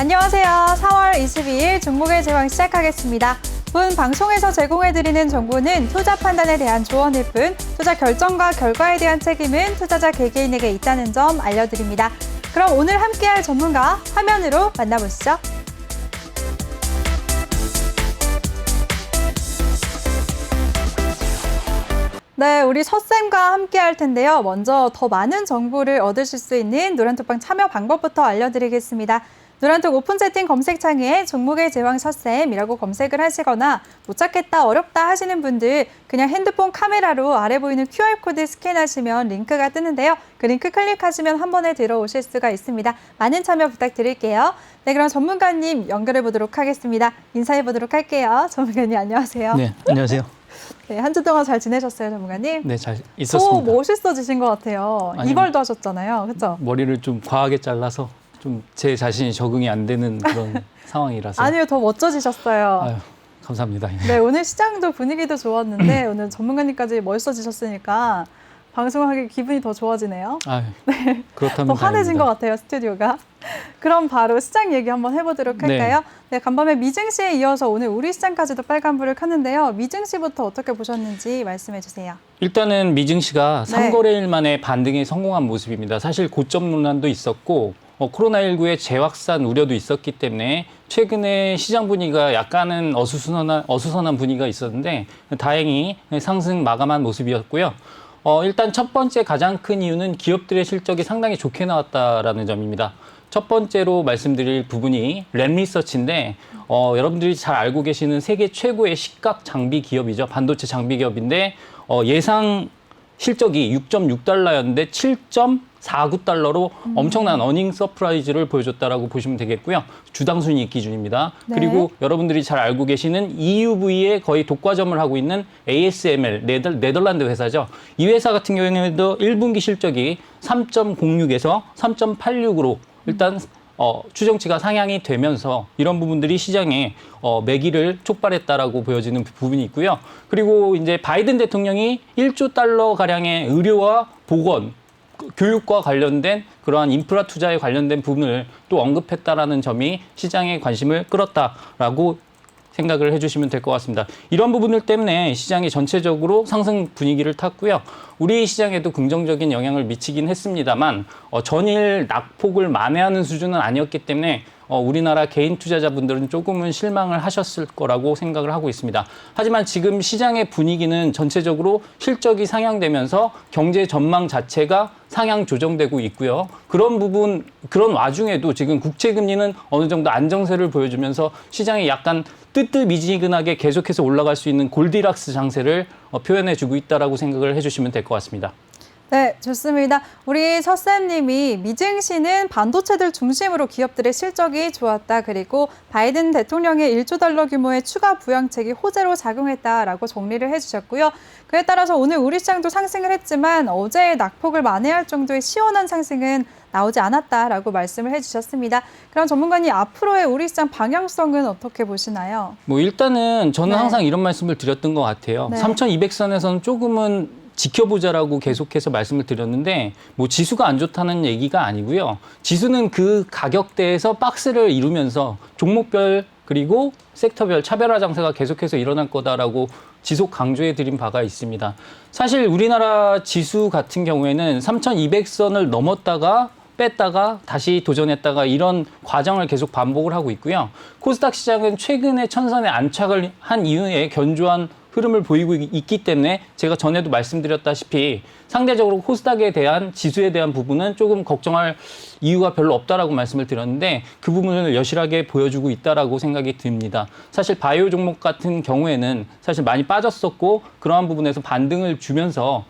안녕하세요. 4월 22일 종목의 제방 시작하겠습니다. 본 방송에서 제공해드리는 정보는 투자 판단에 대한 조언일 뿐 투자 결정과 결과에 대한 책임은 투자자 개개인에게 있다는 점 알려드립니다. 그럼 오늘 함께할 전문가 화면으로 만나보시죠. 네, 우리 서쌤과 함께 할 텐데요. 먼저 더 많은 정보를 얻으실 수 있는 노란톡방 참여 방법부터 알려드리겠습니다. 노란톡 오픈 채팅 검색창에 종목의 제왕 서쌤이라고 검색을 하시거나 못 찾겠다, 어렵다 하시는 분들 그냥 핸드폰 카메라로 아래 보이는 QR코드 스캔하시면 링크가 뜨는데요. 그 링크 클릭하시면 한 번에 들어오실 수가 있습니다. 많은 참여 부탁드릴게요. 네, 그럼 전문가님 연결해 보도록 하겠습니다. 인사해 보도록 할게요. 전문가님 안녕하세요. 네, 안녕하세요. 네, 한 주 동안 잘 지내셨어요, 전문가님? 네, 잘 있었습니다. 더 멋있어지신 것 같아요. 아니, 이발도 하셨잖아요, 그렇죠? 머리를 좀 과하게 잘라서 좀 제 자신이 적응이 안 되는 그런 상황이라서. 아니요, 더 멋져지셨어요. 아유, 감사합니다. 네, 오늘 시장도 분위기도 좋았는데 오늘 전문가님까지 멋있어지셨으니까 방송하기 기분이 더 좋아지네요. 아유, 네. 그렇다면 더 환해진 다행입니다. 것 같아요, 스튜디오가. 그럼 바로 시장 얘기 한번 해보도록 할까요? 네, 간밤에 미증시에 이어서 오늘 우리 시장까지도 빨간불을 켰는데요. 미증시부터 어떻게 보셨는지 말씀해 주세요. 일단은 미증시가 네. 3거래일 만에 반등에 성공한 모습입니다. 사실 고점 논란도 있었고 코로나19의 재확산 우려도 있었기 때문에 최근에 시장 분위기가 약간은 어수선한 분위기가 있었는데 다행히 상승 마감한 모습이었고요. 일단 첫 번째 가장 큰 이유는 기업들의 실적이 상당히 좋게 나왔다라는 점입니다. 첫 번째로 말씀드릴 부분이 램리서치인데 여러분들이 잘 알고 계시는 세계 최고의 식각 장비 기업이죠. 반도체 장비 기업인데 예상 실적이 6.6달러였는데 7.49달러로 엄청난 어닝 서프라이즈를 보여줬다라고 보시면 되겠고요. 주당 순이익 기준입니다. 네. 그리고 여러분들이 잘 알고 계시는 EUV에 거의 독과점을 하고 있는 ASML 네덜란드 회사죠. 이 회사 같은 경우에도 1분기 실적이 3.06에서 3.86으로 일단 추정치가 상향이 되면서 이런 부분들이 시장에 매기를 촉발했다라고 보여지는 부분이 있고요. 그리고 이제 바이든 대통령이 1조 달러 가량의 의료와 보건, 교육과 관련된 그러한 인프라 투자에 관련된 부분을 또 언급했다라는 점이 시장의 관심을 끌었다라고 생각을 해주시면 될 것 같습니다. 이런 부분들 때문에 시장이 전체적으로 상승 분위기를 탔고요. 우리 시장에도 긍정적인 영향을 미치긴 했습니다만 전일 낙폭을 만회하는 수준은 아니었기 때문에 우리나라 개인 투자자분들은 조금은 실망을 하셨을 거라고 생각을 하고 있습니다. 하지만 지금 시장의 분위기는 전체적으로 실적이 상향되면서 경제 전망 자체가 상향 조정되고 있고요. 그런 와중에도 지금 국채 금리는 어느 정도 안정세를 보여주면서 시장이 약간 뜨뜻미지근하게 계속해서 올라갈 수 있는 골디락스 장세를 표현해주고 있다라고 생각을 해주시면 될 것 같습니다. 네, 좋습니다. 우리 서쌤님이 미증시는 반도체들 중심으로 기업들의 실적이 좋았다. 그리고 바이든 대통령의 1조 달러 규모의 추가 부양책이 호재로 작용했다라고 정리를 해주셨고요. 그에 따라서 오늘 우리 시장도 상승을 했지만 어제의 낙폭을 만회할 정도의 시원한 상승은 나오지 않았다라고 말씀을 해주셨습니다. 그럼 전문가님 앞으로의 우리 시장 방향성은 어떻게 보시나요? 일단은 저는 네. 항상 이런 말씀을 드렸던 것 같아요. 네. 3,200선에서는 조금은 지켜보자라고 계속해서 말씀을 드렸는데 지수가 안 좋다는 얘기가 아니고요. 지수는 그 가격대에서 박스를 이루면서 종목별 그리고 섹터별 차별화 장세가 계속해서 일어날 거다라고 지속 강조해 드린 바가 있습니다. 사실 우리나라 지수 같은 경우에는 3,200선을 넘었다가 뺐다가 다시 도전했다가 이런 과정을 계속 반복을 하고 있고요. 코스닥 시장은 최근에 천선에 안착을 한 이후에 견조한 흐름을 보이고 있기 때문에 제가 전에도 말씀드렸다시피 상대적으로 코스닥에 대한 지수에 대한 부분은 조금 걱정할 이유가 별로 없다라고 말씀을 드렸는데 그 부분을 여실하게 보여주고 있다라고 생각이 듭니다. 사실 바이오 종목 같은 경우에는 사실 많이 빠졌었고 그러한 부분에서 반등을 주면서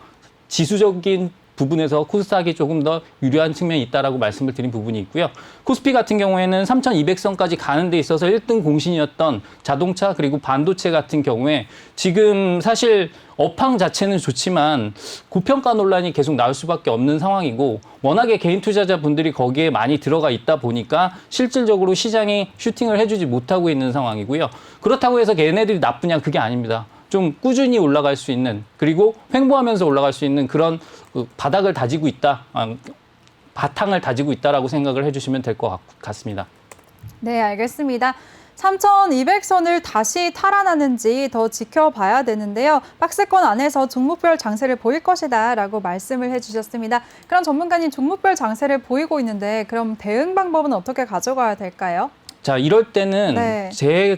지수적인 부분에서 코스닥이 조금 더 유리한 측면이 있다라고 말씀을 드린 부분이 있고요. 코스피 같은 경우에는 3,200선까지 가는 데 있어서 1등 공신이었던 자동차 그리고 반도체 같은 경우에 지금 사실 업황 자체는 좋지만 고평가 논란이 계속 나올 수밖에 없는 상황이고 워낙에 개인 투자자분들이 거기에 많이 들어가 있다 보니까 실질적으로 시장이 슈팅을 해주지 못하고 있는 상황이고요. 그렇다고 해서 걔네들이 나쁘냐 그게 아닙니다. 좀 꾸준히 올라갈 수 있는 그리고 횡보하면서 올라갈 수 있는 그런 바닥을 다지고 있다, 바탕을 다지고 있다라고 생각을 해주시면 될 것 같습니다. 네, 알겠습니다. 3,200선을 다시 탈환하는지 더 지켜봐야 되는데요. 박스권 안에서 종목별 장세를 보일 것이다 라고 말씀을 해주셨습니다. 그럼 전문가님, 종목별 장세를 보이고 있는데 그럼 대응 방법은 어떻게 가져가야 될까요? 자, 이럴 때는 네.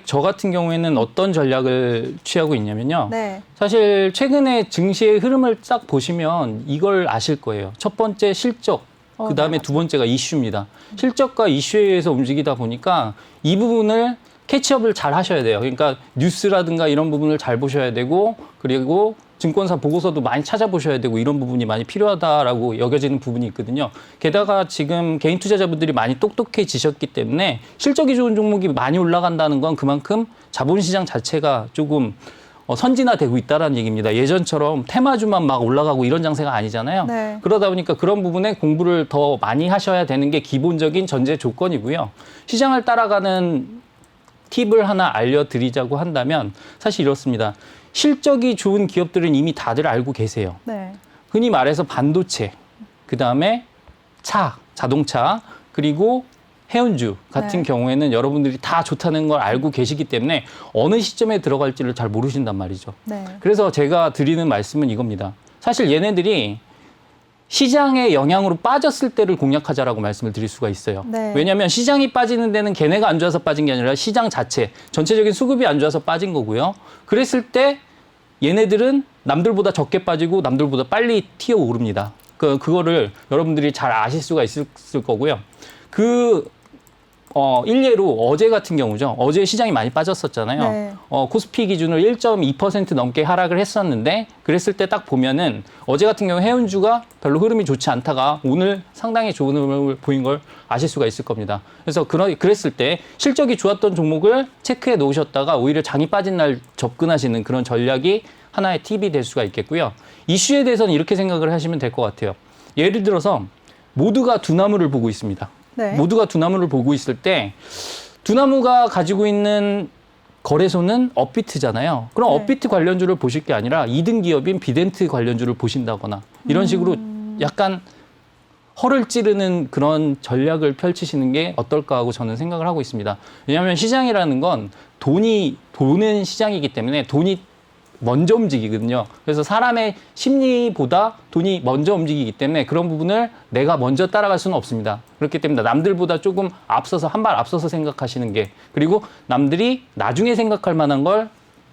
저 같은 경우에는 어떤 전략을 취하고 있냐면요. 네. 사실 최근에 증시의 흐름을 딱 보시면 이걸 아실 거예요. 첫 번째 실적, 그다음에 네, 두 번째가 이슈입니다. 실적과 이슈에 의해서 움직이다 보니까 이 부분을 캐치업을 잘 하셔야 돼요. 그러니까 뉴스라든가 이런 부분을 잘 보셔야 되고, 그리고 증권사 보고서도 많이 찾아보셔야 되고, 이런 부분이 많이 필요하다라고 여겨지는 부분이 있거든요. 게다가 지금 개인 투자자분들이 많이 똑똑해지셨기 때문에 실적이 좋은 종목이 많이 올라간다는 건 그만큼 자본시장 자체가 조금 선진화되고 있다는 얘기입니다. 예전처럼 테마주만 막 올라가고 이런 장세가 아니잖아요. 네. 그러다 보니까 그런 부분에 공부를 더 많이 하셔야 되는 게 기본적인 전제 조건이고요. 시장을 따라가는 팁을 하나 알려드리자고 한다면 사실 이렇습니다. 실적이 좋은 기업들은 이미 다들 알고 계세요. 네. 흔히 말해서 반도체, 그다음에 자동차, 그리고 해운주 같은 네. 경우에는 여러분들이 다 좋다는 걸 알고 계시기 때문에 어느 시점에 들어갈지를 잘 모르신단 말이죠. 네. 그래서 제가 드리는 말씀은 이겁니다. 사실 얘네들이 시장의 영향으로 빠졌을 때를 공략하자라고 말씀을 드릴 수가 있어요. 네. 왜냐하면 시장이 빠지는 데는 걔네가 안 좋아서 빠진 게 아니라 시장 자체, 전체적인 수급이 안 좋아서 빠진 거고요. 그랬을 때 얘네들은 남들보다 적게 빠지고 남들보다 빨리 튀어오릅니다. 그거를 여러분들이 잘 아실 수가 있을 거고요. 일례로 어제 같은 경우죠. 어제 시장이 많이 빠졌었잖아요. 네. 코스피 기준으로 1.2% 넘게 하락을 했었는데, 그랬을 때 딱 보면은 어제 같은 경우 해운주가 별로 흐름이 좋지 않다가 오늘 상당히 좋은 흐름을 보인 걸 아실 수가 있을 겁니다. 그래서 그랬을 때 실적이 좋았던 종목을 체크해 놓으셨다가 오히려 장이 빠진 날 접근하시는 그런 전략이 하나의 팁이 될 수가 있겠고요. 이슈에 대해서는 이렇게 생각을 하시면 될 것 같아요. 예를 들어서 모두가 두나무를 보고 있습니다. 네. 모두가 두나무를 보고 있을 때 두나무가 가지고 있는 거래소는 업비트잖아요. 그럼 네. 업비트 관련주를 보실 게 아니라 2등 기업인 비덴트 관련주를 보신다거나 이런 식으로 약간 허를 찌르는 그런 전략을 펼치시는 게 어떨까 하고 저는 생각을 하고 있습니다. 왜냐하면 시장이라는 건 돈이 도는 시장이기 때문에 돈이 먼저 움직이거든요. 그래서 사람의 심리보다 돈이 먼저 움직이기 때문에 그런 부분을 내가 먼저 따라갈 수는 없습니다. 그렇기 때문에 남들보다 조금 앞서서, 한 발 앞서서 생각하시는 게, 그리고 남들이 나중에 생각할 만한 걸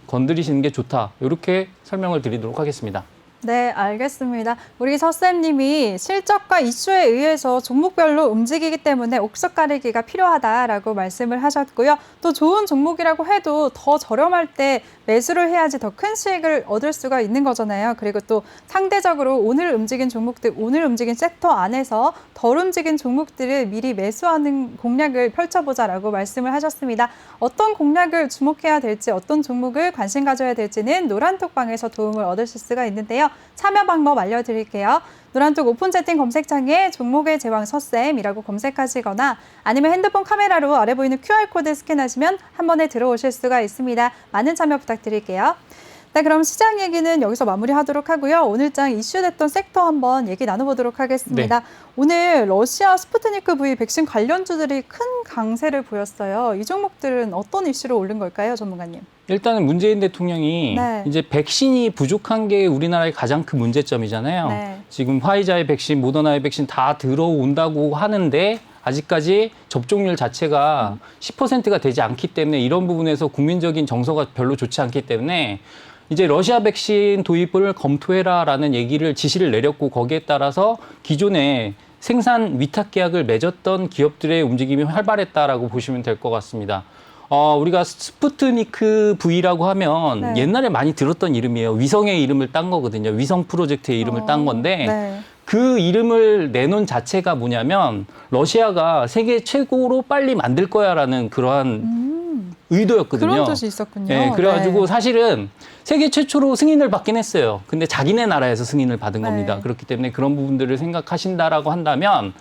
건드리시는 게 좋다. 이렇게 설명을 드리도록 하겠습니다. 네, 알겠습니다. 우리 서쌤님이 실적과 이슈에 의해서 종목별로 움직이기 때문에 옥석 가리기가 필요하다라고 말씀을 하셨고요. 또 좋은 종목이라고 해도 더 저렴할 때 매수를 해야지 더 큰 수익을 얻을 수가 있는 거잖아요. 그리고 또 상대적으로 오늘 움직인 종목들, 오늘 움직인 섹터 안에서 덜 움직인 종목들을 미리 매수하는 공략을 펼쳐보자라고 말씀을 하셨습니다. 어떤 공략을 주목해야 될지, 어떤 종목을 관심 가져야 될지는 노란톡방에서 도움을 얻으실 수가 있는데요. 참여 방법 알려드릴게요. 노란톡 오픈 채팅 검색창에 종목의 제왕 서쌤이라고 검색하시거나 아니면 핸드폰 카메라로 아래 보이는 QR코드 스캔하시면 한 번에 들어오실 수가 있습니다. 많은 참여 부탁드릴게요. 네, 그럼 시장 얘기는 여기서 마무리하도록 하고요. 오늘장 이슈됐던 섹터 한번 얘기 나눠보도록 하겠습니다. 네. 오늘 러시아 스푸트니크 V 백신 관련주들이 큰 강세를 보였어요. 이 종목들은 어떤 이슈로 오른 걸까요, 전문가님? 일단은 문재인 대통령이 네. 이제 백신이 부족한 게 우리나라의 가장 큰 문제점이잖아요. 네. 지금 화이자의 백신, 모더나의 백신 다 들어온다고 하는데 아직까지 접종률 자체가 10%가 되지 않기 때문에 이런 부분에서 국민적인 정서가 별로 좋지 않기 때문에 이제 러시아 백신 도입을 검토해라라는 얘기를 지시를 내렸고, 거기에 따라서 기존에 생산 위탁 계약을 맺었던 기업들의 움직임이 활발했다라고 보시면 될 것 같습니다. 우리가 스푸트니크 V라고 하면 네. 옛날에 많이 들었던 이름이에요. 위성의 이름을 딴 거거든요. 위성 프로젝트의 이름을 딴 건데 네. 그 이름을 내놓은 자체가 뭐냐면 러시아가 세계 최고로 빨리 만들 거야라는 그러한 의도였거든요. 그런 뜻이 있었군요. 네, 그래가지고 네. 사실은 세계 최초로 승인을 받긴 했어요. 근데 자기네 나라에서 승인을 받은 네. 겁니다. 그렇기 때문에 그런 부분들을 생각하신다라고 한다면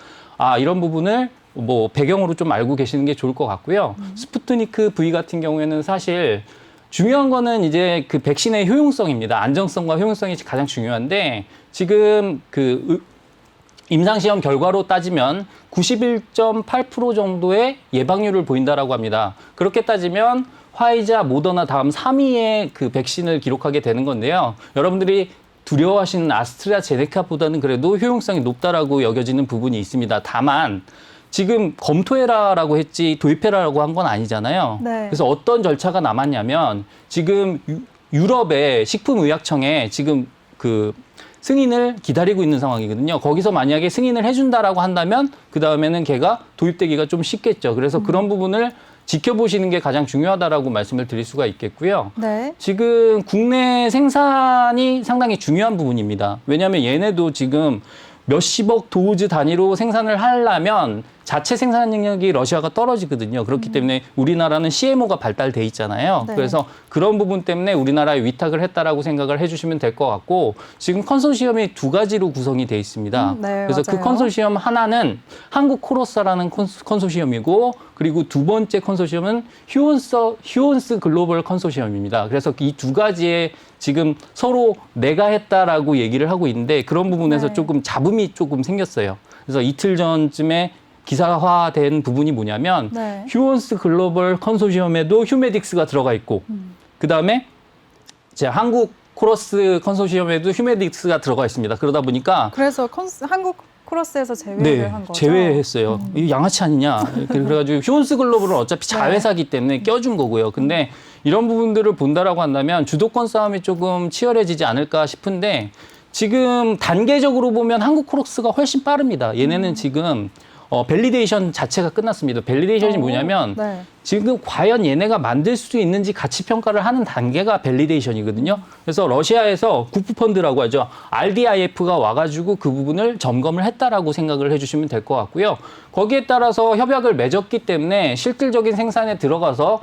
이런 부분을 뭐 배경으로 좀 알고 계시는 게 좋을 것 같고요. 스푸트니크 V 같은 경우에는 사실 중요한 거는 이제 그 백신의 효용성입니다. 안정성과 효용성이 가장 중요한데 지금 임상시험 결과로 따지면 91.8% 정도의 예방률을 보인다라고 합니다. 그렇게 따지면 화이자, 모더나 다음 3위의 그 백신을 기록하게 되는 건데요. 여러분들이 두려워하시는 아스트라제네카보다는 그래도 효용성이 높다라고 여겨지는 부분이 있습니다. 다만 지금 검토해라라고 했지 도입해라라고 한 건 아니잖아요. 네. 그래서 어떤 절차가 남았냐면 지금 유럽의 식품의약청에 지금 그 승인을 기다리고 있는 상황이거든요. 거기서 만약에 승인을 해준다라고 한다면 그 다음에는 걔가 도입되기가 좀 쉽겠죠. 그래서 그런 부분을 지켜보시는 게 가장 중요하다라고 말씀을 드릴 수가 있겠고요. 네. 지금 국내 생산이 상당히 중요한 부분입니다. 왜냐하면 얘네도 지금 몇십억 도즈 단위로 생산을 하려면 자체 생산 능력이 러시아가 떨어지거든요. 그렇기 때문에 우리나라는 CMO가 발달돼 있잖아요. 네. 그래서 그런 부분 때문에 우리나라에 위탁을 했다라고 생각을 해주시면 될 것 같고 지금 컨소시엄이 두 가지로 구성이 돼 있습니다. 네, 그래서 그 맞아요. 컨소시엄 하나는 한국 코러스라는 컨소시엄이고 그리고 두 번째 컨소시엄은 휴온스 글로벌 컨소시엄입니다. 그래서 이 두 가지에 지금 서로 내가 했다라고 얘기를 하고 있는데 그런 부분에서 네. 조금 잡음이 조금 생겼어요. 그래서 이틀 전쯤에 기사화된 부분이 뭐냐면 네. 휴온스 글로벌 컨소시엄에도 휴메딕스가 들어가 있고 그다음에 이제 한국 코러스 컨소시엄에도 휴메딕스가 들어가 있습니다. 그러다 보니까 그래서 한국 코러스에서 제외를 네, 한 거죠. 제외했어요. 이거 양아치 아니냐. 그래가지고 휴온스 글로벌은 어차피 자회사기 때문에 껴준 거고요. 근데 이런 부분들을 본다라고 한다면 주도권 싸움이 조금 치열해지지 않을까 싶은데 지금 단계적으로 보면 한국 코러스가 훨씬 빠릅니다. 얘네는 지금 밸리데이션 자체가 끝났습니다. 밸리데이션이 뭐냐면 네. 지금 과연 얘네가 만들 수 있는지 가치 평가를 하는 단계가 밸리데이션이거든요. 그래서 러시아에서 국부펀드라고 하죠. RDIF가 와가지고 그 부분을 점검을 했다라고 생각을 해주시면 될 것 같고요. 거기에 따라서 협약을 맺었기 때문에 실질적인 생산에 들어가서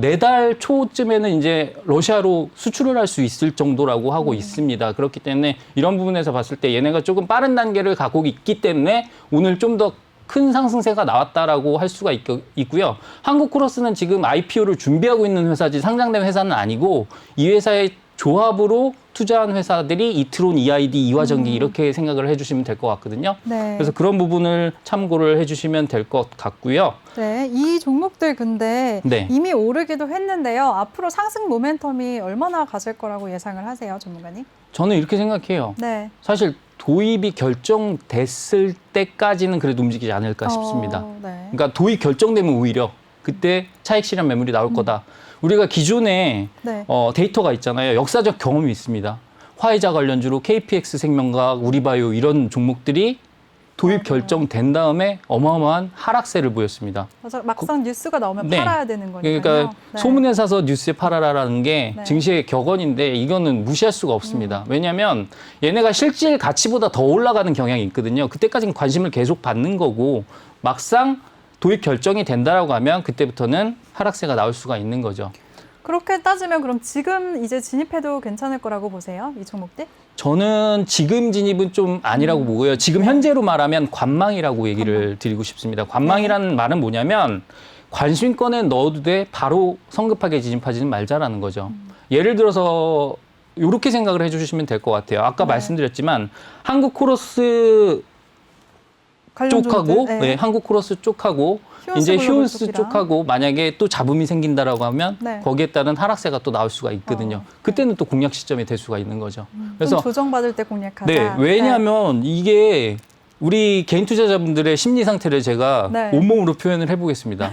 내달 초쯤에는 이제 러시아로 수출을 할 수 있을 정도라고 하고 있습니다. 그렇기 때문에 이런 부분에서 봤을 때 얘네가 조금 빠른 단계를 가고 있기 때문에 오늘 좀 더 큰 상승세가 나왔다라고 할 수가 있고요. 한국 코러스는 지금 IPO를 준비하고 있는 회사지 상장된 회사는 아니고 이 회사의 조합으로 투자한 회사들이 이트론, EID, 이화전기 이렇게 생각을 해주시면 될 것 같거든요. 네. 그래서 그런 부분을 참고를 해주시면 될 것 같고요. 네, 이 종목들 근데 네. 이미 오르기도 했는데요. 앞으로 상승 모멘텀이 얼마나 가질 거라고 예상을 하세요, 전문가님? 저는 이렇게 생각해요. 네. 사실 도입이 결정됐을 때까지는 그래도 움직이지 않을까 싶습니다. 네. 그러니까 도입 결정되면 오히려 그때 차익 실현 매물이 나올 거다. 우리가 기존에 네. 데이터가 있잖아요. 역사적 경험이 있습니다. 화이자 관련주로 KPX 생명과학, 우리바이오 이런 종목들이 도입 결정된 다음에 어마어마한 하락세를 보였습니다. 맞아, 막상 뉴스가 나오면 네. 팔아야 되는 거니까요. 그러니까 네. 소문에 사서 뉴스에 팔아라라는 게 네. 증시의 격언인데 이거는 무시할 수가 없습니다. 왜냐하면 얘네가 실질 가치보다 더 올라가는 경향이 있거든요. 그때까지는 관심을 계속 받는 거고 막상 도입 결정이 된다라고 하면 그때부터는 하락세가 나올 수가 있는 거죠. 그렇게 따지면 그럼 지금 이제 진입해도 괜찮을 거라고 보세요? 이 종목들? 저는 지금 진입은 좀 아니라고 보고요. 지금 현재로 말하면 관망이라고 얘기를 드리고 싶습니다. 관망이라는 말은 뭐냐면 관심권에 넣어도 돼 바로 성급하게 진입하지는 말자라는 거죠. 예를 들어서 이렇게 생각을 해주시면 될 것 같아요. 아까 네. 말씀드렸지만 한국 코러스 관련 쪽하고 종목들? 네, 한국 코러스 쪽하고 휴온스 이제 글로벌 휴온스 쪽이랑. 쪽하고 만약에 또 잡음이 생긴다라고 하면 네. 거기에 따른 하락세가 또 나올 수가 있거든요. 그때는 또 공략 시점이 될 수가 있는 거죠. 그래서 조정받을 때 공략하자. 네, 왜냐하면 이게 우리 개인 투자자분들의 심리 상태를 제가 네. 온몸으로 표현을 해보겠습니다.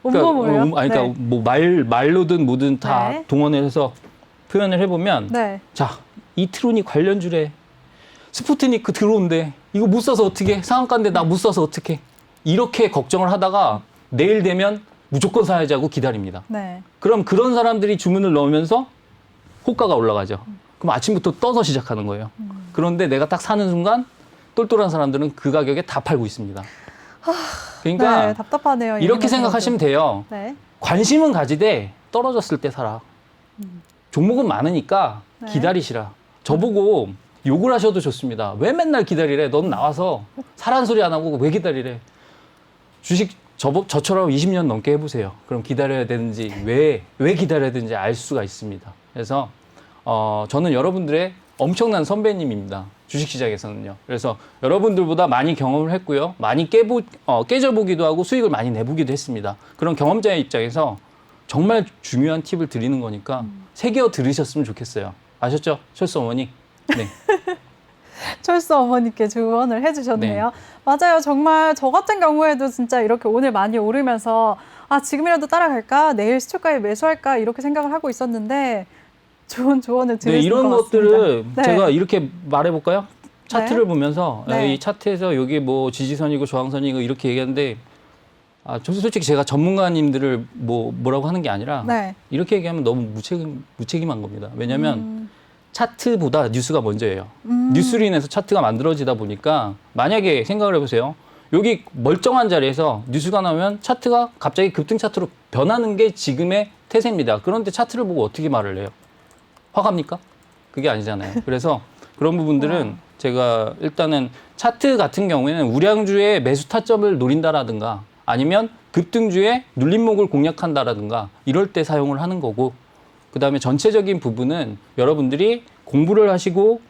온몸으로요? 그러니까 네. 뭐 말로든 뭐든 다 네. 동원을 해서 표현을 해보면 네. 자, 이트론이 관련주래. 스푸트니크 들어온대. 이거 못 사서 어떻게? 상한가인데 나 못 사서 어떻게? 이렇게 걱정을 하다가 내일 되면 무조건 사야지 하고 기다립니다. 네. 그럼 그런 사람들이 주문을 넣으면서 호가가 올라가죠. 그럼 아침부터 떠서 시작하는 거예요. 그런데 내가 딱 사는 순간 똘똘한 사람들은 그 가격에 다 팔고 있습니다. 그러니까 네, 답답하네요. 이렇게 생각하시면 돼요. 네. 관심은 가지되 떨어졌을 때 사라. 종목은 많으니까 네. 기다리시라. 저보고 욕을 하셔도 좋습니다. 왜 맨날 기다리래? 넌 나와서 사란 소리 안 하고 왜 기다리래? 주식 저처럼 20년 넘게 해보세요. 그럼 기다려야 되는지 왜 기다려야 되는지 알 수가 있습니다. 그래서 저는 여러분들의 엄청난 선배님입니다. 주식시장에서는요. 그래서 여러분들보다 많이 경험을 했고요. 많이 깨져보기도 하고 수익을 많이 내보기도 했습니다. 그런 경험자의 입장에서 정말 중요한 팁을 드리는 거니까 새겨 들으셨으면 좋겠어요. 아셨죠? 철수 어머니? 네. 철수 어머니께 조언을 해주셨네요. 맞아요. 정말 저 같은 경우에도 진짜 이렇게 오늘 많이 오르면서 아, 지금이라도 따라갈까? 내일 시초가에 매수할까? 이렇게 생각을 하고 있었는데 좋은 조언을 드릴 수 이런 있을 것 것들을 같습니다. 제가 이렇게 말해볼까요? 차트를 네. 보면서 네. 이 차트에서 여기 뭐 지지선이고 저항선이고 이렇게 얘기하는데 저 솔직히 제가 전문가님들을 뭐라고 하는 게 아니라 네. 이렇게 얘기하면 너무 무책임한 겁니다. 왜냐하면 차트보다 뉴스가 먼저예요. 뉴스로 인해서 차트가 만들어지다 보니까 만약에 생각을 해보세요. 여기 멀쩡한 자리에서 뉴스가 나오면 차트가 갑자기 급등 차트로 변하는 게 지금의 태세입니다. 그런데 차트를 보고 어떻게 말을 해요? 화갑니까? 그게 아니잖아요. 그래서 그런 부분들은 제가 일단은 차트 같은 경우에는 우량주의 매수 타점을 노린다라든가 아니면 급등주의 눌림목을 공략한다라든가 이럴 때 사용을 하는 거고 그다음에 전체적인 부분은 여러분들이 공부를 하시고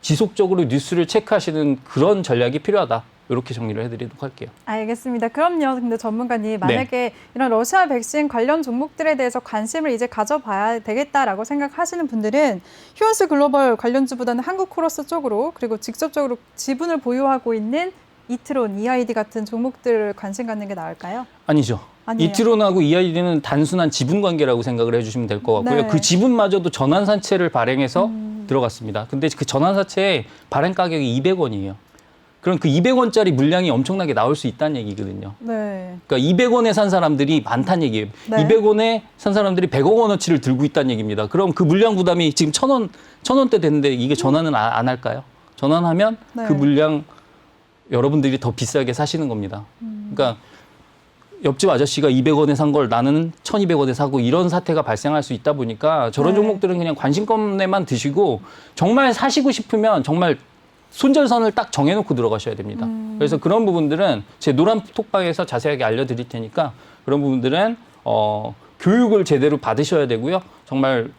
지속적으로 뉴스를 체크하시는 그런 전략이 필요하다. 이렇게 정리를 해드리도록 할게요. 알겠습니다. 그럼요. 근데 전문가님, 만약에 이런 러시아 백신 관련 종목들에 대해서 관심을 이제 가져봐야 되겠다라고 생각하시는 분들은 휴원스 글로벌 관련주보다는 한국코러스 쪽으로 그리고 직접적으로 지분을 보유하고 있는 이트론, EID 같은 종목들을 관심 갖는 게 나을까요? 아니죠. 아니에요. 이트론하고 EID는 단순한 지분 관계라고 생각을 해주시면 될 것 같고요. 네. 그 지분마저도 전환사채를 발행해서 들어갔습니다. 근데 그 전환사채의 발행 가격이 200원이에요. 그럼 그 200원짜리 물량이 엄청나게 나올 수 있다는 얘기거든요. 네. 그러니까 200원에 산 사람들이 많다는 얘기예요. 네. 200원에 산 사람들이 100억 원어치를 들고 있다는 얘기입니다. 그럼 그 물량 부담이 지금 1,000원대 됐는데 이게 전환은 안 할까요? 전환하면 네. 그 물량 여러분들이 더 비싸게 사시는 겁니다. 그러니까 옆집 아저씨가 200원에 산 걸 나는 1,200원에 사고 이런 사태가 발생할 수 있다 보니까 저런 네. 종목들은 그냥 관심권에만 드시고 정말 사시고 싶으면 정말 손절선을 딱 정해놓고 들어가셔야 됩니다. 그래서 그런 부분들은 제 노란 톡방에서 자세하게 알려드릴 테니까 그런 부분들은 교육을 제대로 받으셔야 되고요. 정말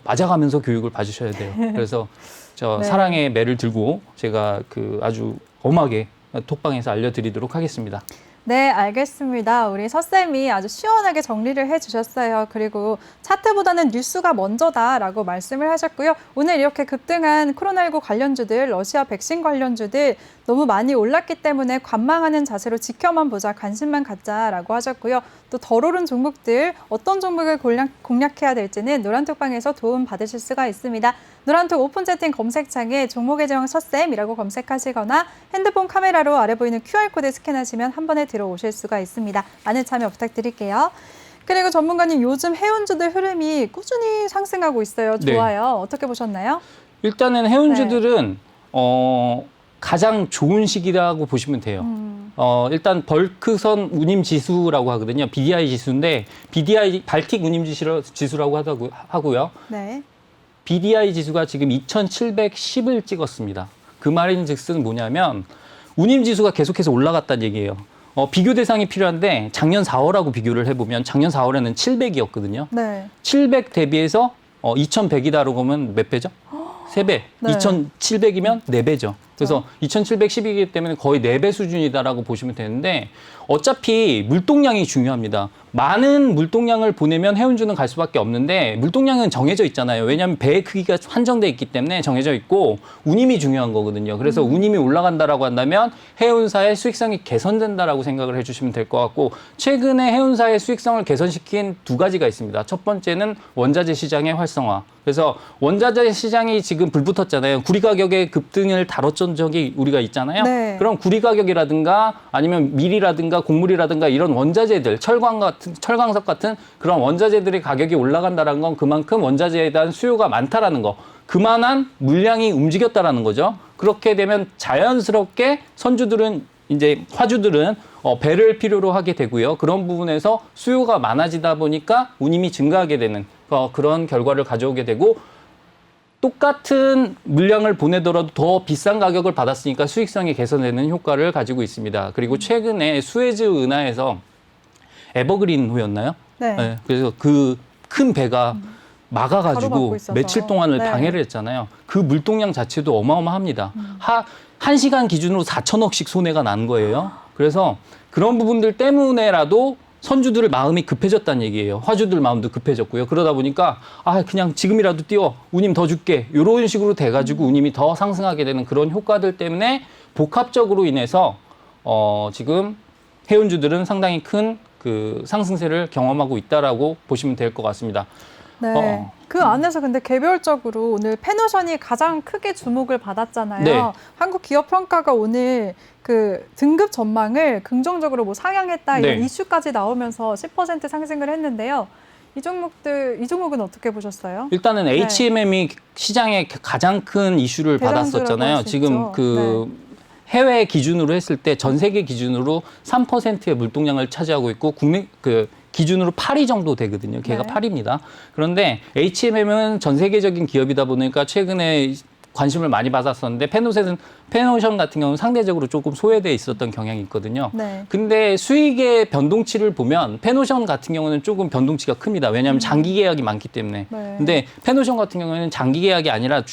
맞아가면서 교육을 받으셔야 돼요. 그래서 저 네. 사랑의 매를 들고 제가 아주 엄하게 톡방에서 알려드리도록 하겠습니다. 네, 알겠습니다. 우리 서쌤이 아주 시원하게 정리를 해주셨어요. 그리고 차트보다는 뉴스가 먼저다라고 말씀을 하셨고요. 오늘 이렇게 급등한 코로나19 관련주들, 러시아 백신 관련주들 너무 많이 올랐기 때문에 관망하는 자세로 지켜만 보자, 관심만 갖자라고 하셨고요. 또 덜 오른 종목들, 어떤 종목을 공략해야 될지는 노란톡방에서 도움 받으실 수가 있습니다. 노란톡 오픈 채팅 검색창에 종목의 제왕 서쌤이라고 검색하시거나 핸드폰 카메라로 아래 보이는 QR코드 스캔하시면 한 번에 들어오실 수가 있습니다. 많은 참여 부탁드릴게요. 그리고 전문가님, 요즘 해운주들 흐름이 꾸준히 상승하고 있어요. 좋아요. 네. 어떻게 보셨나요? 일단은 해운주들은 가장 좋은 시기라고 보시면 돼요. 일단 벌크선 운임 지수라고 하거든요. BDI 지수인데 BDI 발틱 운임 지수라고 하고요. 네. BDI 지수가 지금 2,710을 찍었습니다. 그 말인즉슨 뭐냐면 운임 지수가 계속해서 올라갔다는 얘기예요. 비교 대상이 필요한데 작년 4월하고 비교를 해보면 작년 4월에는 700이었거든요. 네. 700 대비해서 2,100이다라고 하면 몇 배죠? 3배. 네. 2,700이면 4배죠. 그래서 2,710이기 때문에 거의 4배 수준이다라고 보시면 되는데 어차피 물동량이 중요합니다. 많은 물동량을 보내면 해운주는 갈 수밖에 없는데 물동량은 정해져 있잖아요. 왜냐하면 배의 크기가 한정돼 있기 때문에 정해져 있고 운임이 중요한 거거든요. 그래서 운임이 올라간다라고 한다면 해운사의 수익성이 개선된다라고 생각을 해주시면 될 것 같고 최근에 해운사의 수익성을 개선시킨 두 가지가 있습니다. 첫 번째는 원자재 시장의 활성화. 그래서 원자재 시장이 지금 불붙었잖아요. 구리 가격의 급등을 다뤘던 적이 우리가 있잖아요. 네. 그럼 구리 가격이라든가 아니면 밀이라든가 곡물이라든가 이런 원자재들, 철광석 같은 그런 원자재들의 가격이 올라간다는 건 그만큼 원자재에 대한 수요가 많다라는 거. 그만한 물량이 움직였다라는 거죠. 그렇게 되면 자연스럽게 선주들은 이제 화주들은 배를 필요로 하게 되고요. 그런 부분에서 수요가 많아지다 보니까 운임이 증가하게 되는 그런 결과를 가져오게 되고 똑같은 물량을 보내더라도 더 비싼 가격을 받았으니까 수익성이 개선되는 효과를 가지고 있습니다. 그리고 최근에 수에즈 운하에서 에버그린호였나요? 네. 네. 그래서 그 큰 배가 가로막고 막아가지고 있어서. 며칠 동안을 네. 방해를 했잖아요. 그 물동량 자체도 어마어마합니다. 한 시간 기준으로 4천억씩 손해가 난 거예요. 그래서 그런 부분들 때문에라도 선주들의 마음이 급해졌다는 얘기예요. 화주들 마음도 급해졌고요. 그러다 보니까 그냥 지금이라도 띄워 운임 더 줄게 이런 식으로 돼가지고 운임이 더 상승하게 되는 그런 효과들 때문에 복합적으로 인해서 지금 해운주들은 상당히 큰 그 상승세를 경험하고 있다라고 보시면 될 것 같습니다. 네. 그 안에서 근데 개별적으로 오늘 페노션이 가장 크게 주목을 받았잖아요. 네. 한국기업평가가 오늘 그 등급 전망을 긍정적으로 뭐 상향했다 이런 네. 이슈까지 나오면서 10% 상승을 했는데요. 이 종목은 어떻게 보셨어요? 일단은 네. HMM이 시장에 가장 큰 이슈를 대장주라고 받았었잖아요. 할수 지금 있죠. 그 해외 기준으로 했을 때 전 세계 기준으로 3%의 물동량을 차지하고 있고 국내 그 기준으로 8위 정도 되거든요. 걔가 네. 8위입니다. 그런데 HMM은 전 세계적인 기업이다 보니까 최근에 관심을 많이 받았었는데 페노션 같은 경우는 상대적으로 조금 소외돼 있었던 경향이 있거든요. 네. 근데 수익의 변동치를 보면 페노션 같은 경우는 조금 변동치가 큽니다. 왜냐하면 장기 계약이 많기 때문에. 네. 근데 페노션 같은 경우에는 장기 계약이 아니라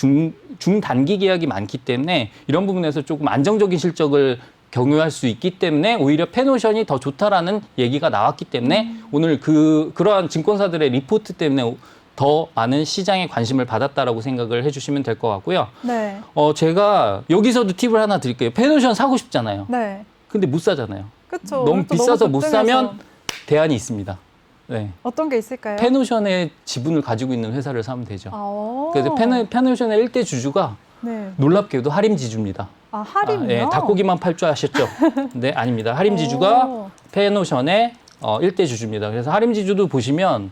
중단기 계약이 많기 때문에 이런 부분에서 조금 안정적인 실적을 경유할 수 있기 때문에 오히려 페노션이 더 좋다라는 얘기가 나왔기 때문에 오늘 그러한 증권사들의 리포트 때문에 더 많은 시장에 관심을 받았다라고 생각을 해주시면 될 것 같고요. 네. 제가 여기서도 팁을 하나 드릴게요. 페노션 사고 싶잖아요. 네. 근데 못 사잖아요. 그렇죠. 너무 비싸서 못 사면 대안이 있습니다. 네. 어떤 게 있을까요? 페노션의 지분을 가지고 있는 회사를 사면 되죠. 아, 그래서 페노션의 1대 주주가 네. 놀랍게도 하림지주입니다. 할인이요? 닭고기만 팔 줄 아셨죠? 네, 아닙니다. 하림지주가 오. 페노션의 1대 주주입니다. 그래서 하림지주도 보시면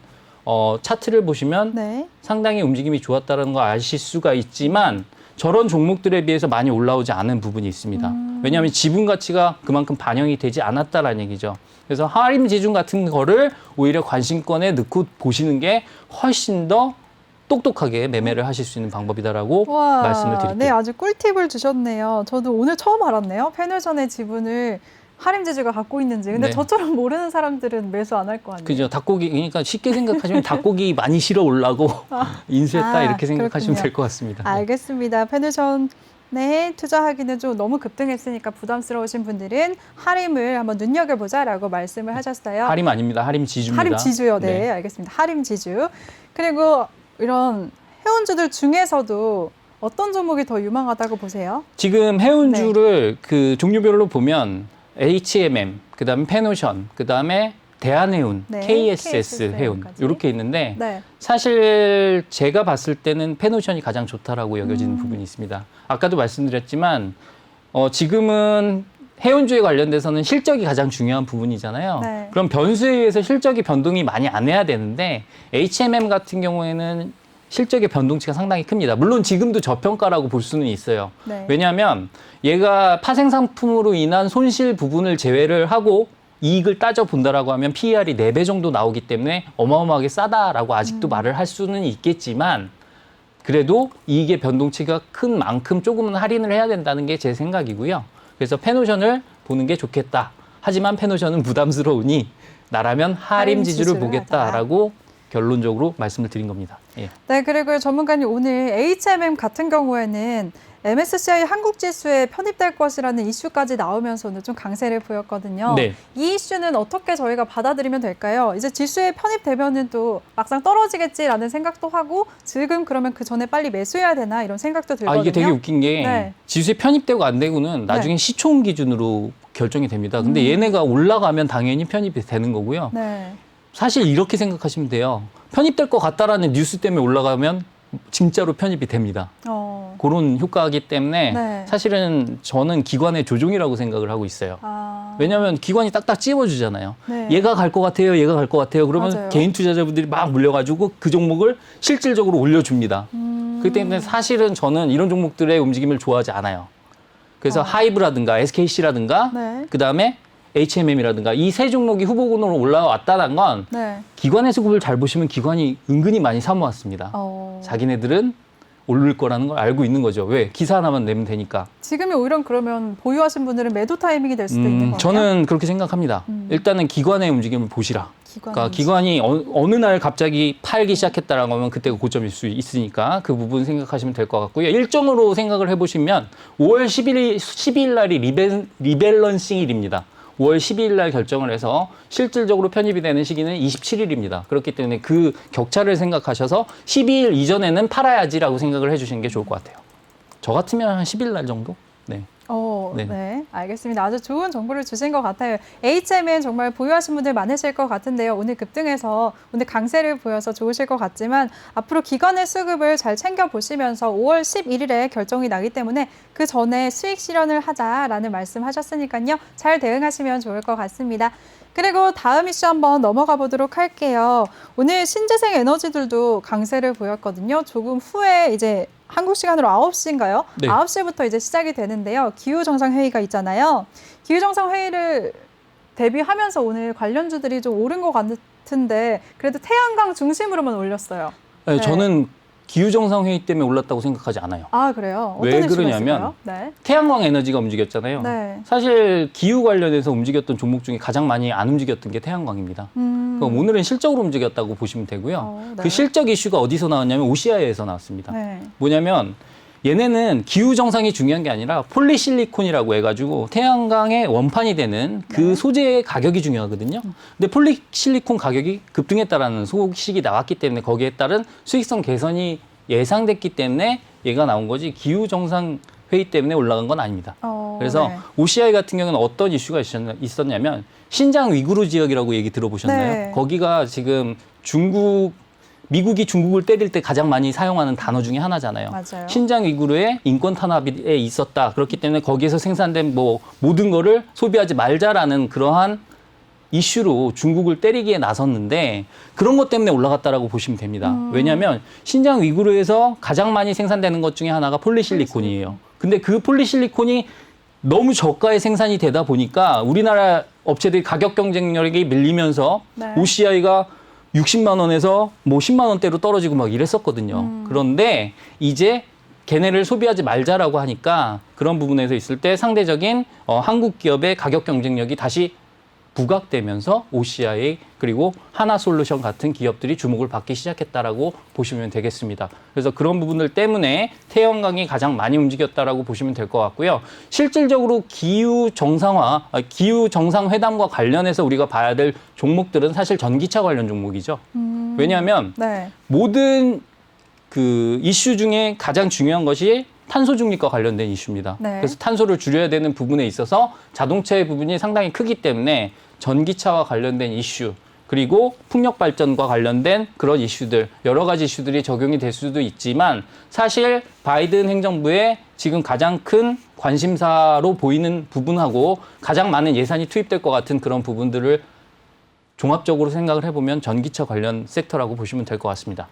차트를 보시면 네. 상당히 움직임이 좋았다는 거 아실 수가 있지만 저런 종목들에 비해서 많이 올라오지 않은 부분이 있습니다. 왜냐하면 지분 가치가 그만큼 반영이 되지 않았다라는 얘기죠. 그래서 하림지주 같은 거를 오히려 관심권에 넣고 보시는 게 훨씬 더 똑똑하게 매매를 하실 수 있는 방법이다라고 와, 말씀을 드릴게요. 네, 아주 꿀팁을 주셨네요. 저도 오늘 처음 알았네요. 페노션의 지분을 하림지주가 갖고 있는지. 근데 네. 저처럼 모르는 사람들은 매수 안 할 거 아니에요? 그죠. 닭고기, 그러니까 쉽게 생각하시면 닭고기 많이 실어 올라고 인수했다 이렇게 생각하시면 그렇군요. 될 것 같습니다. 알겠습니다. 페노션에 투자하기는 좀 너무 급등했으니까 부담스러우신 분들은 하림을 한번 눈여겨보자라고 말씀을 하셨어요. 하림 아닙니다. 하림지주입니다. 하림지주요. 네, 알겠습니다. 하림지주. 그리고 이런 회원주들 중에서도 어떤 종목이 더 유망하다고 보세요? 지금 해운주를 그 종류별로 보면 HMM, 그다음에 페노션, 그다음에 대한해운, 네, KSS 해운 해운까지. 이렇게 있는데 네. 사실 제가 봤을 때는 페노션이 가장 좋다라고 여겨지는 부분이 있습니다. 아까도 말씀드렸지만 지금은 해운주에 관련돼서는 실적이 가장 중요한 부분이잖아요. 네. 그럼 변수에 의해서 실적이 변동이 많이 안 해야 되는데 HMM 같은 경우에는 실적의 변동치가 상당히 큽니다. 물론 지금도 저평가라고 볼 수는 있어요. 네. 왜냐하면 얘가 파생상품으로 인한 손실 부분을 제외를 하고 이익을 따져본다라고 하면 PER이 4배 정도 나오기 때문에 어마어마하게 싸다라고 아직도 말을 할 수는 있겠지만 그래도 이익의 변동치가 큰 만큼 조금은 할인을 해야 된다는 게 제 생각이고요. 그래서 페노션을 보는 게 좋겠다. 하지만 페노션은 부담스러우니 나라면 하림지주를 하림지주를 보겠다라고 결론적으로 말씀을 드린 겁니다. 예. 네, 그리고 전문가님 오늘 HMM 같은 경우에는 MSCI 한국지수에 편입될 것이라는 이슈까지 나오면서는 좀 강세를 보였거든요. 네. 이 이슈는 어떻게 저희가 받아들이면 될까요? 이제 지수에 편입되면은 또 막상 떨어지겠지라는 생각도 하고 지금 그러면 그 전에 빨리 매수해야 되나 이런 생각도 들거든요. 이게 되게 웃긴 게 네. 지수에 편입되고 안 되고는 나중에 시총 기준으로 결정이 됩니다. 근데 얘네가 올라가면 당연히 편입이 되는 거고요. 네. 사실 이렇게 생각하시면 돼요. 편입될 것 같다라는 뉴스 때문에 올라가면 진짜로 편입이 됩니다. 그런 효과이기 때문에 네. 사실은 저는 기관의 조종이라고 생각을 하고 있어요. 왜냐하면 기관이 딱딱 찝어주잖아요. 네. 얘가 갈 것 같아요. 얘가 갈 것 같아요. 그러면 맞아요. 개인 투자자분들이 막 몰려가지고 그 종목을 실질적으로 올려줍니다. 그렇기 때문에 사실은 저는 이런 종목들의 움직임을 좋아하지 않아요. 그래서 하이브라든가 SKC라든가 네. 그다음에 HMM이라든가 이 세 종목이 후보군으로 올라왔다는 건 네. 기관의 수급을 잘 보시면 기관이 은근히 많이 사모았습니다. 어. 자기네들은 오를 거라는 걸 알고 있는 거죠. 왜? 기사 하나만 내면 되니까. 지금이 오히려 그러면 보유하신 분들은 매도 타이밍이 될 수도 있는 거예요? 저는 그렇게 생각합니다. 일단은 기관의 움직임을 보시라. 그러니까 기관이 어느 날 갑자기 팔기 시작했다라고 하면 그때가 고점일 수 있으니까 그 부분 생각하시면 될 것 같고요. 일정으로 생각을 해보시면 5월 12일 날이 리밸런싱일입니다. 5월 12일 날 결정을 해서 실질적으로 편입이 되는 시기는 27일입니다. 그렇기 때문에 그 격차를 생각하셔서 12일 이전에는 팔아야지라고 생각을 해주시는 게 좋을 것 같아요. 저 같으면 한 10일 날 정도? 네. 네. 네. 알겠습니다. 아주 좋은 정보를 주신 것 같아요. HMN 정말 보유하신 분들 많으실 것 같은데요. 오늘 급등해서 오늘 강세를 보여서 좋으실 것 같지만 앞으로 기관의 수급을 잘 챙겨보시면서 5월 11일에 결정이 나기 때문에 그 전에 수익 실현을 하자라는 말씀하셨으니까요. 잘 대응하시면 좋을 것 같습니다. 그리고 다음 이슈 한번 넘어가 보도록 할게요. 오늘 신재생 에너지들도 강세를 보였거든요. 조금 후에 이제 한국 시간으로 9시인가요? 네. 9시부터 이제 시작이 되는데요. 기후정상회의가 있잖아요. 기후정상회의를 대비하면서 오늘 관련주들이 좀 오른 것 같은데 그래도 태양광 중심으로만 올렸어요. 네, 저는 기후정상회의 때문에 올랐다고 생각하지 않아요. 아, 그래요? 어떤 왜 이슈가 그러냐면 있을까요? 네. 태양광 에너지가 움직였잖아요. 네. 사실 기후 관련해서 움직였던 종목 중에 가장 많이 안 움직였던 게 태양광입니다. 그럼 오늘은 실적으로 움직였다고 보시면 되고요. 네. 그 실적 이슈가 어디서 나왔냐면 OCI에서 나왔습니다. 네. 뭐냐면 얘네는 기후 정상이 중요한 게 아니라 폴리실리콘이라고 해가지고 태양광의 원판이 되는 그 소재의 가격이 중요하거든요. 근데 폴리실리콘 가격이 급등했다라는 소식이 나왔기 때문에 거기에 따른 수익성 개선이 예상됐기 때문에 얘가 나온 거지 기후 정상 회의 때문에 올라간 건 아닙니다. 그래서 네. OCI 같은 경우는 어떤 이슈가 있었냐면 신장 위구르 지역이라고 얘기 들어보셨나요? 네. 거기가 지금 미국이 중국을 때릴 때 가장 많이 사용하는 단어 중에 하나잖아요. 맞아요. 신장 위구르의 인권 탄압에 있었다. 그렇기 때문에 거기에서 생산된 모든 거를 소비하지 말자라는 그러한 이슈로 중국을 때리기에 나섰는데 그런 것 때문에 올라갔다라고 보시면 됩니다. 왜냐하면 신장 위구르에서 가장 많이 생산되는 것 중에 하나가 폴리실리콘이에요. 근데 그 폴리실리콘이 너무 저가에 생산이 되다 보니까 우리나라 업체들이 가격 경쟁력이 밀리면서 네. OCI가 60만 원에서 10만 원대로 떨어지고 막 이랬었거든요. 그런데 이제 걔네를 소비하지 말자라고 하니까 그런 부분에서 있을 때 상대적인 한국 기업의 가격 경쟁력이 다시 부각되면서 OCI 그리고 하나솔루션 같은 기업들이 주목을 받기 시작했다라고 보시면 되겠습니다. 그래서 그런 부분들 때문에 태양광이 가장 많이 움직였다라고 보시면 될 것 같고요. 실질적으로 기후 정상회담과 관련해서 우리가 봐야 될 종목들은 사실 전기차 관련 종목이죠. 왜냐하면 네. 모든 그 이슈 중에 가장 중요한 것이 탄소 중립과 관련된 이슈입니다. 네. 그래서 탄소를 줄여야 되는 부분에 있어서 자동차의 부분이 상당히 크기 때문에 전기차와 관련된 이슈 그리고 풍력 발전과 관련된 그런 이슈들 여러 가지 이슈들이 적용이 될 수도 있지만 사실 바이든 행정부의 지금 가장 큰 관심사로 보이는 부분하고 가장 많은 예산이 투입될 것 같은 그런 부분들을 종합적으로 생각을 해보면 전기차 관련 섹터라고 보시면 될 것 같습니다.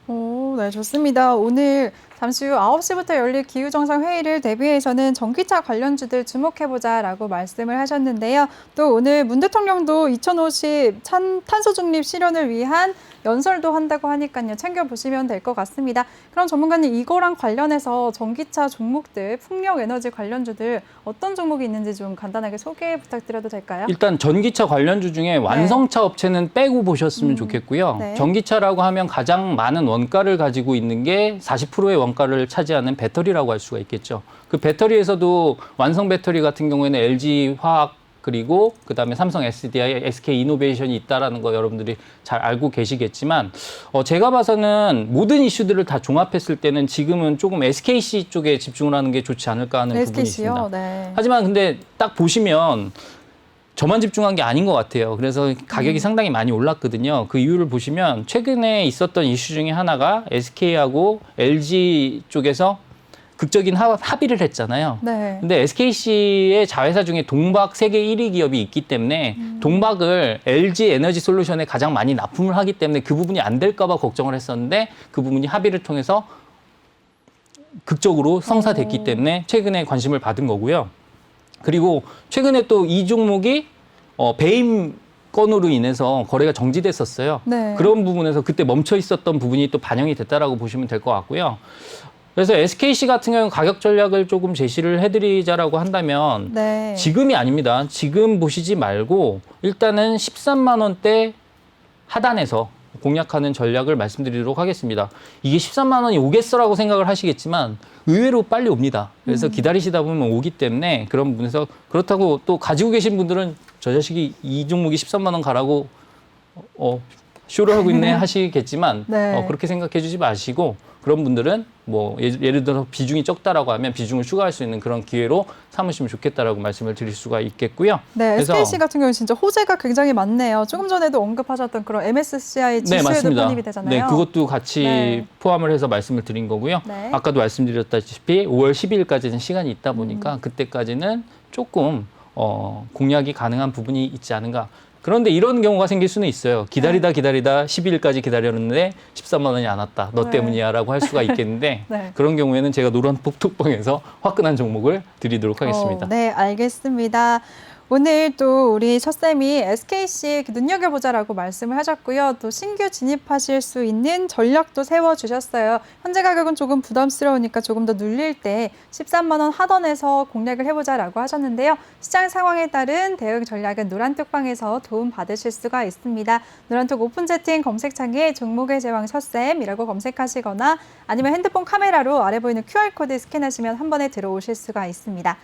네, 좋습니다. 오늘 잠시 후 9시부터 열릴 기후정상회의를 대비해서는 전기차 관련주들 주목해보자라고 말씀을 하셨는데요. 또 오늘 문 대통령도 2050 탄소 중립 실현을 위한 연설도 한다고 하니까요. 챙겨보시면 될 것 같습니다. 그럼 전문가님 이거랑 관련해서 전기차 종목들, 풍력 에너지 관련주들 어떤 종목이 있는지 좀 간단하게 소개 부탁드려도 될까요? 일단 전기차 관련주 중에 완성차 업체는 빼고 보셨으면 좋겠고요. 네. 전기차라고 하면 가장 많은 원가를 가지고 있는 게 40%의 원가를 차지하는 배터리라고 할 수가 있겠죠. 그 배터리에서도 완성 배터리 같은 경우에는 LG 화학 그리고 그다음에 삼성 SDI, SK 이노베이션이 있다라는 거 여러분들이 잘 알고 계시겠지만 제가 봐서는 모든 이슈들을 다 종합했을 때는 지금은 조금 SKC 쪽에 집중을 하는 게 좋지 않을까 하는 부분이 SKC요? 있습니다. 네. 하지만 근데 딱 보시면 저만 집중한 게 아닌 것 같아요. 그래서 가격이 상당히 많이 올랐거든요. 그 이유를 보시면 최근에 있었던 이슈 중에 하나가 SK하고 LG 쪽에서 극적인 합의를 했잖아요. 네. 근데 SKC의 자회사 중에 동박 세계 1위 기업이 있기 때문에 동박을 LG 에너지 솔루션에 가장 많이 납품을 하기 때문에 그 부분이 안 될까 봐 걱정을 했었는데 그 부분이 합의를 통해서 극적으로 성사됐기 때문에 최근에 관심을 받은 거고요. 그리고 최근에 또 이 종목이 배임 건으로 인해서 거래가 정지됐었어요. 네. 그런 부분에서 그때 멈춰 있었던 부분이 또 반영이 됐다라고 보시면 될 것 같고요. 그래서 SKC 같은 경우는 가격 전략을 조금 제시를 해드리자라고 한다면 네. 지금이 아닙니다. 지금 보시지 말고 일단은 13만 원대 하단에서 공략하는 전략을 말씀드리도록 하겠습니다. 이게 13만 원이 오겠어라고 생각을 하시겠지만 의외로 빨리 옵니다. 그래서 기다리시다 보면 오기 때문에 그런 부분에서 그렇다고 또 가지고 계신 분들은 저 자식이 이 종목이 13만 원 가라고 쇼를 하고 있네 하시겠지만 네. 그렇게 생각해 주지 마시고 그런 분들은 뭐 예를 들어서 비중이 적다라고 하면 비중을 추가할 수 있는 그런 기회로 삼으시면 좋겠다라고 말씀을 드릴 수가 있겠고요. 네, 그래서 SKC 같은 경우는 진짜 호재가 굉장히 많네요. 조금 전에도 언급하셨던 그런 MSCI 지수에도 맞습니다. 편입이 되잖아요. 네, 그것도 같이 네. 포함을 해서 말씀을 드린 거고요. 네. 아까도 말씀드렸다시피 5월 12일까지는 시간이 있다 보니까 그때까지는 조금 공략이 가능한 부분이 있지 않은가. 그런데 이런 경우가 생길 수는 있어요. 기다리다 12일까지 기다렸는데 13만 원이 안 왔다. 너 네. 때문이야라고 할 수가 있겠는데 네. 그런 경우에는 제가 노란 톡톡방에서 화끈한 종목을 드리도록 하겠습니다. 네, 알겠습니다. 오늘 또 우리 첫쌤이 SKC 눈여겨보자라고 말씀을 하셨고요. 또 신규 진입하실 수 있는 전략도 세워주셨어요. 현재 가격은 조금 부담스러우니까 조금 더 눌릴 때 13만 원 하단에서 공략을 해보자라고 하셨는데요. 시장 상황에 따른 대응 전략은 노란톡방에서 도움 받으실 수가 있습니다. 노란톡 오픈 채팅 검색창에 종목의 제왕 첫쌤이라고 검색하시거나 아니면 핸드폰 카메라로 아래 보이는 QR코드 스캔하시면 한 번에 들어오실 수가 있습니다.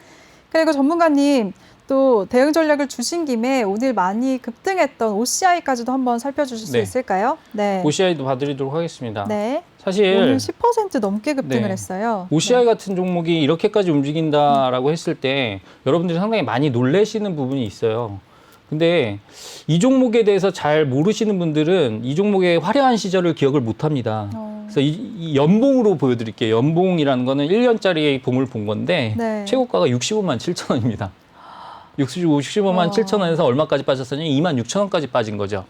그리고 전문가님, 또 대응 전략을 주신 김에 오늘 많이 급등했던 OCI까지도 한번 살펴주실 수 네. 있을까요? 네. OCI도 봐드리도록 하겠습니다. 네. 사실 오늘 10% 넘게 급등을 네. 했어요. OCI 같은 종목이 이렇게까지 움직인다라고 했을 때 여러분들이 상당히 많이 놀라시는 부분이 있어요. 근데 이 종목에 대해서 잘 모르시는 분들은 이 종목의 화려한 시절을 기억을 못 합니다. 그래서 이 연봉으로 보여드릴게요. 연봉이라는 거는 1년짜리 봉을 본 건데 네. 최고가가 65만 7천 원입니다. 65만 7천 원에서 얼마까지 빠졌었냐? 2만 6천 원까지 빠진 거죠.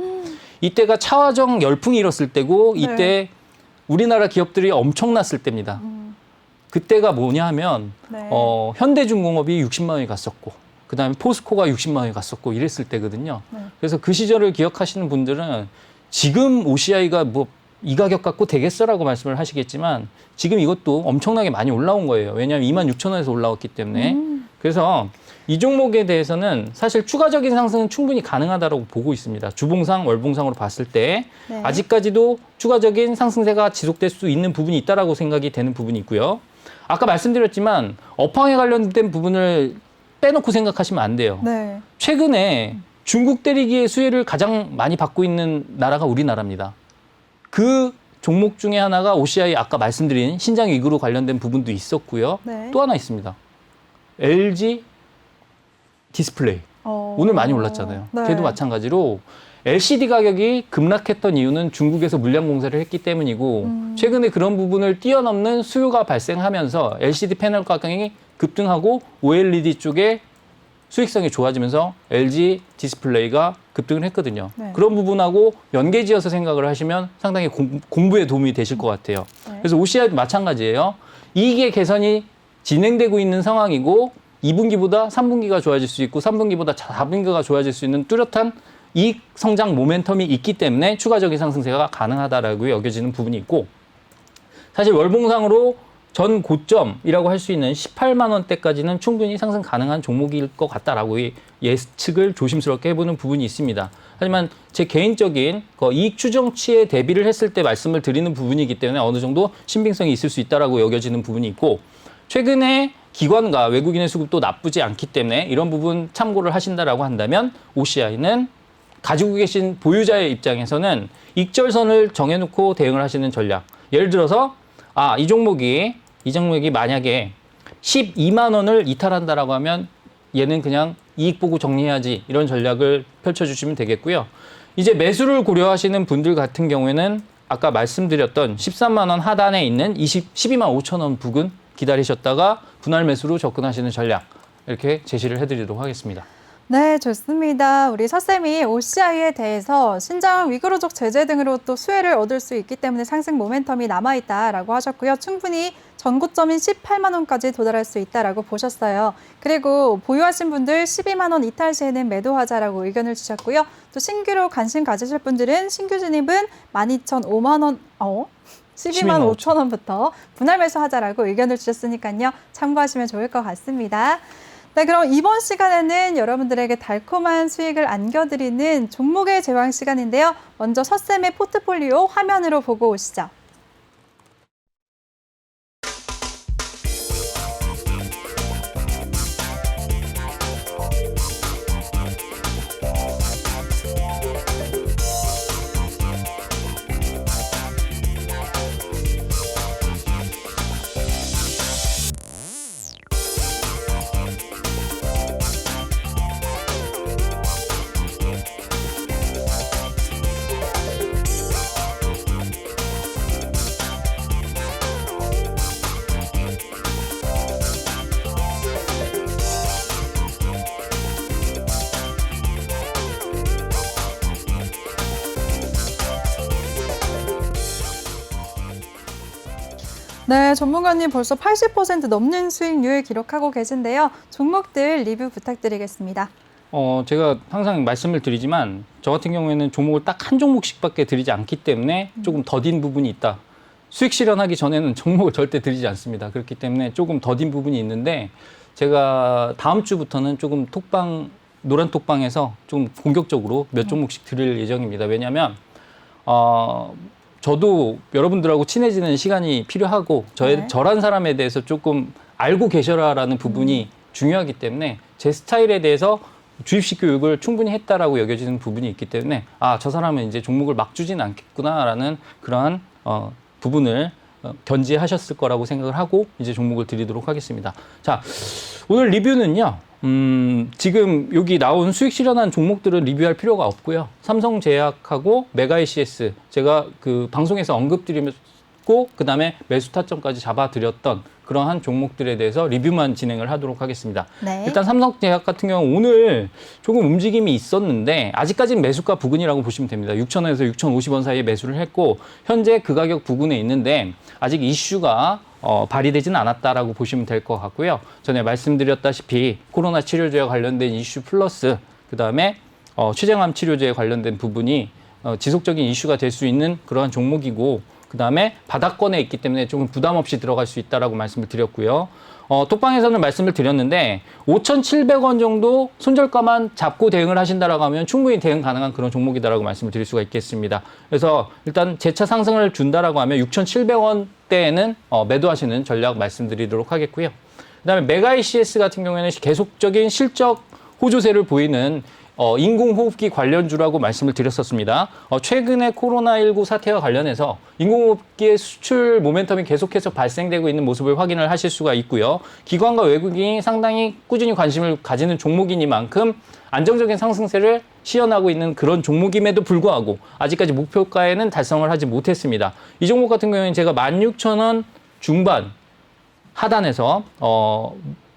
이때가 차화정 열풍이 일었을 때고 이때 네. 우리나라 기업들이 엄청났을 때입니다. 그때가 뭐냐 하면 네. 현대중공업이 60만 원이 갔었고 그다음에 포스코가 60만 원이 갔었고 이랬을 때거든요. 네. 그래서 그 시절을 기억하시는 분들은 지금 OCI가 뭐 이 가격 갖고 되겠어라고 말씀을 하시겠지만 지금 이것도 엄청나게 많이 올라온 거예요. 왜냐하면 2만 6천 원에서 올라왔기 때문에. 그래서 이 종목에 대해서는 사실 추가적인 상승은 충분히 가능하다고 보고 있습니다. 주봉상, 월봉상으로 봤을 때 네. 아직까지도 추가적인 상승세가 지속될 수 있는 부분이 있다라고 생각이 되는 부분이 있고요. 아까 말씀드렸지만 업황에 관련된 부분을 빼놓고 생각하시면 안 돼요. 네. 최근에 중국 때리기의 수혜를 가장 많이 받고 있는 나라가 우리나라입니다. 그 종목 중에 하나가 OCI 아까 말씀드린 신장 위구르 관련된 부분도 있었고요. 네. 또 하나 있습니다. LG 디스플레이. 오늘 많이 올랐잖아요. 네. 걔도 마찬가지로 LCD 가격이 급락했던 이유는 중국에서 물량 공세를 했기 때문이고 최근에 그런 부분을 뛰어넘는 수요가 발생하면서 LCD 패널 가격이 급등하고 OLED 쪽에 수익성이 좋아지면서 LG 디스플레이가 급등을 했거든요. 네. 그런 부분하고 연계지어서 생각을 하시면 상당히 공부에 도움이 되실 것 같아요. 네. 그래서 OCI도 마찬가지예요. 이익의 개선이 진행되고 있는 상황이고 2분기보다 3분기가 좋아질 수 있고 3분기보다 4분기가 좋아질 수 있는 뚜렷한 이익 성장 모멘텀이 있기 때문에 추가적인 상승세가 가능하다라고 여겨지는 부분이 있고 사실 월봉상으로 전 고점이라고 할 수 있는 18만 원대까지는 충분히 상승 가능한 종목일 것 같다라고 예측을 조심스럽게 해보는 부분이 있습니다. 하지만 제 개인적인 이익 추정치에 대비를 했을 때 말씀을 드리는 부분이기 때문에 어느 정도 신빙성이 있을 수 있다라고 여겨지는 부분이 있고 최근에 기관과 외국인의 수급도 나쁘지 않기 때문에 이런 부분 참고를 하신다라고 한다면 OCI는 가지고 계신 보유자의 입장에서는 익절선을 정해놓고 대응을 하시는 전략. 예를 들어서 이 종목이 만약에 12만 원을 이탈한다라고 하면 얘는 그냥 이익 보고 정리해야지 이런 전략을 펼쳐주시면 되겠고요. 이제 매수를 고려하시는 분들 같은 경우에는 아까 말씀드렸던 13만 원 하단에 있는 12만 5천 원 부근 기다리셨다가 분할 매수로 접근하시는 전략 이렇게 제시를 해드리도록 하겠습니다. 네, 좋습니다. 우리 서쌤이 OCI에 대해서 신장 위구르족 제재 등으로 또 수혜를 얻을 수 있기 때문에 상승 모멘텀이 남아있다라고 하셨고요. 충분히 전고점인 18만 원까지 도달할 수 있다라고 보셨어요. 그리고 보유하신 분들 12만 원 이탈 시에는 매도하자라고 의견을 주셨고요. 또 신규로 관심 가지실 분들은 신규 진입은 12,005만 원, 12만 5천 원부터 분할 매수하자라고 의견을 주셨으니까요. 참고하시면 좋을 것 같습니다. 네, 그럼 이번 시간에는 여러분들에게 달콤한 수익을 안겨드리는 종목의 제왕 시간인데요. 먼저 서쌤의 포트폴리오 화면으로 보고 오시죠. 네, 전문가님 벌써 80% 넘는 수익률 기록하고 계신데요. 종목들 리뷰 부탁드리겠습니다. 제가 항상 말씀을 드리지만 저 같은 경우에는 종목을 딱 한 종목씩밖에 드리지 않기 때문에 조금 더딘 부분이 있다. 수익 실현하기 전에는 종목을 절대 드리지 않습니다. 그렇기 때문에 조금 더딘 부분이 있는데 제가 다음 주부터는 조금 노란 톡방에서 좀 공격적으로 몇 종목씩 드릴 예정입니다. 왜냐하면 저도 여러분들하고 친해지는 시간이 필요하고 저란 사람에 대해서 조금 알고 계셔라라는 부분이 중요하기 때문에 제 스타일에 대해서 주입식 교육을 충분히 했다라고 여겨지는 부분이 있기 때문에 저 사람은 이제 종목을 막 주진 않겠구나라는 그러한 부분을 견지하셨을 거라고 생각을 하고 이제 종목을 드리도록 하겠습니다. 자, 오늘 리뷰는요. 지금 여기 나온 수익 실현한 종목들은 리뷰할 필요가 없고요. 삼성제약하고 메가이시스 제가 그 방송에서 언급드리고 그다음에 매수 타점까지 잡아드렸던 그러한 종목들에 대해서 리뷰만 진행을 하도록 하겠습니다. 네. 일단 삼성제약 같은 경우 오늘 조금 움직임이 있었는데 아직까지는 매수가 부근이라고 보시면 됩니다. 6,000원에서 6,050원 사이에 매수를 했고 현재 그 가격 부근에 있는데 아직 이슈가 발휘되지는 않았다라고 보시면 될 것 같고요. 전에 말씀드렸다시피 코로나 치료제와 관련된 이슈 플러스 그다음에 췌장암 치료제에 관련된 부분이 지속적인 이슈가 될 수 있는 그러한 종목이고 그다음에 바닥권에 있기 때문에 조금 부담 없이 들어갈 수 있다라고 말씀을 드렸고요. 톡방에서는 말씀을 드렸는데 5,700원 정도 손절가만 잡고 대응을 하신다라고 하면 충분히 대응 가능한 그런 종목이다라고 말씀을 드릴 수가 있겠습니다. 그래서 일단 재차 상승을 준다라고 하면 6,700원대에는 매도하시는 전략 말씀드리도록 하겠고요. 그다음에 메가이시스 같은 경우에는 계속적인 실적 호조세를 보이는 인공호흡기 관련주라고 말씀을 드렸었습니다. 최근에 코로나19 사태와 관련해서 인공호흡기의 수출 모멘텀이 계속해서 발생되고 있는 모습을 확인을 하실 수가 있고요. 기관과 외국인이 상당히 꾸준히 관심을 가지는 종목이니만큼 안정적인 상승세를 시현하고 있는 그런 종목임에도 불구하고 아직까지 목표가에는 달성을 하지 못했습니다. 이 종목 같은 경우에는 제가 16,000원 중반 하단에서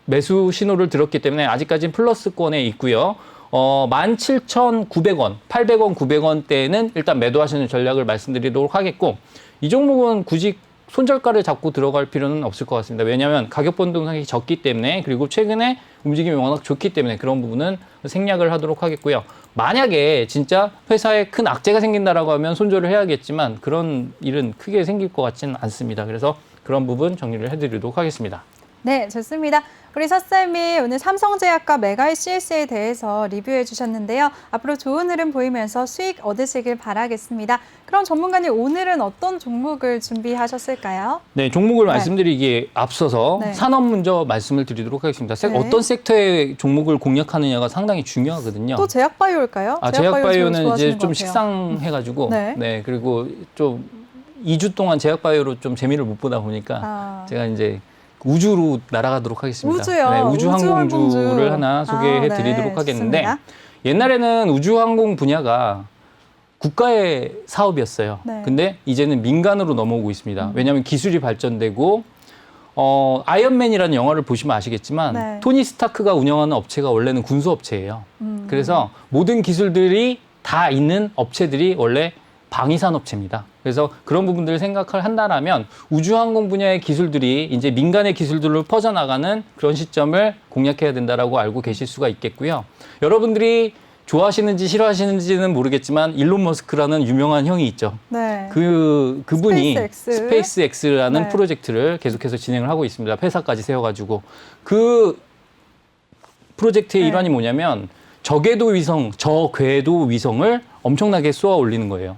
매수 신호를 들었기 때문에 아직까지는 플러스권에 있고요. 17,900원, 800원, 900원대에는 일단 매도하시는 전략을 말씀드리도록 하겠고 이 종목은 굳이 손절가를 잡고 들어갈 필요는 없을 것 같습니다. 왜냐하면 가격 변동성이 적기 때문에 그리고 최근에 움직임이 워낙 좋기 때문에 그런 부분은 생략을 하도록 하겠고요. 만약에 진짜 회사에 큰 악재가 생긴다라고 하면 손절을 해야겠지만 그런 일은 크게 생길 것 같지는 않습니다. 그래서 그런 부분 정리를 해드리도록 하겠습니다. 네, 좋습니다. 우리 서쌤이 오늘 삼성제약과 메가이시스에 대해서 리뷰해 주셨는데요. 앞으로 좋은 흐름 보이면서 수익 얻으시길 바라겠습니다. 그럼 전문가님 오늘은 어떤 종목을 준비하셨을까요? 네, 종목을 말씀드리기에 앞서서 산업 먼저 말씀을 드리도록 하겠습니다. 어떤 섹터의 종목을 공략하느냐가 상당히 중요하거든요. 또 제약바이오일까요? 제약바이오는 이제 좀 식상해가지고 네, 그리고 좀 2주 동안 제약바이오로 좀 재미를 못 보다 보니까 제가 이제 우주로 날아가도록 하겠습니다. 우주요? 네, 우주항공주를 하나 소개해 드리도록 하겠는데 좋습니다. 옛날에는 우주항공 분야가 국가의 사업이었어요. 근데 이제는 민간으로 넘어오고 있습니다. 왜냐하면 기술이 발전되고 아이언맨이라는 영화를 보시면 아시겠지만 토니 스타크가 운영하는 업체가 원래는 군수업체예요. 그래서 모든 기술들이 다 있는 업체들이 원래 방위산업체입니다. 그래서 그런 부분들을 생각을 한다면 우주항공 분야의 기술들이 이제 민간의 기술들로 퍼져나가는 그런 시점을 공략해야 된다라고 알고 계실 수가 있겠고요. 여러분들이 좋아하시는지 싫어하시는지는 모르겠지만 일론 머스크라는 유명한 형이 있죠. 그분이 스페이스X라는 네. 프로젝트를 계속해서 진행을 하고 있습니다. 회사까지 세워가지고 그 프로젝트의 네. 일환이 뭐냐면 저궤도 위성을 엄청나게 쏘아 올리는 거예요.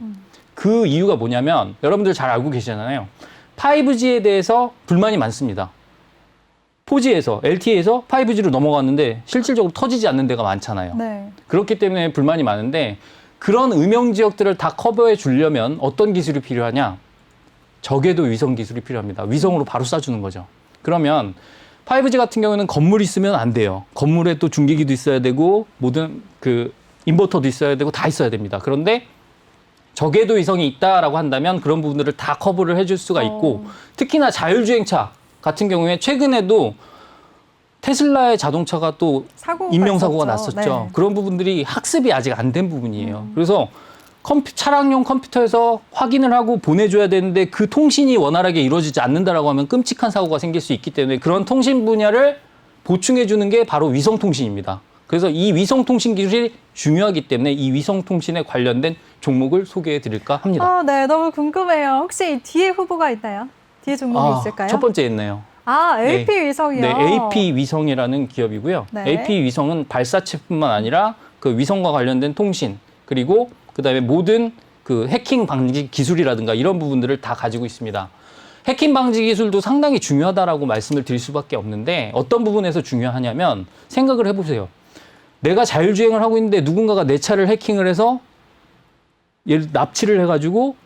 그 이유가 뭐냐면 여러분들 잘 알고 계시잖아요. 5G에 대해서 불만이 많습니다. 4G에서 LTE에서 5G로 넘어갔는데 실질적으로 터지지 않는 데가 많잖아요. 네. 그렇기 때문에 불만이 많은데 그런 음영 지역들을 다 커버해 주려면 어떤 기술이 필요하냐? 저궤도 위성 기술이 필요합니다. 위성으로 바로 쏴주는 거죠. 그러면 5G 같은 경우는 건물이 있으면 안 돼요. 건물에 또 중계기도 있어야 되고 모든 그 인버터도 있어야 되고 다 있어야 됩니다. 그런데 저궤도 위성이 있다라고 한다면 그런 부분들을 다 커버를 해줄 수가 있고 특히나 자율주행차 같은 경우에 최근에도 테슬라의 자동차가 또 인명사고가 났었죠. 네. 그런 부분들이 학습이 아직 안 된 부분이에요. 그래서 차량용 컴퓨터에서 확인을 하고 보내줘야 되는데 그 통신이 원활하게 이루어지지 않는다라고 하면 끔찍한 사고가 생길 수 있기 때문에 그런 통신 분야를 보충해 주는 게 바로 위성통신입니다. 그래서 이 위성통신 기술이 중요하기 때문에 이 위성통신에 관련된 종목을 소개해 드릴까 합니다. 네, 너무 궁금해요. 혹시 뒤에 후보가 있나요? 뒤에 종목이 있을까요? 첫 번째 있네요. AP 위성이요. 네, AP 위성이라는 기업이고요. 네. AP 위성은 발사체뿐만 아니라 그 위성과 관련된 통신 그리고 그다음에 모든 그 해킹 방지 기술이라든가 이런 부분들을 다 가지고 있습니다. 해킹 방지 기술도 상당히 중요하다라고 말씀을 드릴 수밖에 없는데 어떤 부분에서 중요하냐면 생각을 해보세요. 내가 자율주행을 하고 있는데 누군가가 내 차를 해킹을 해서 얘를 납치를 해가지고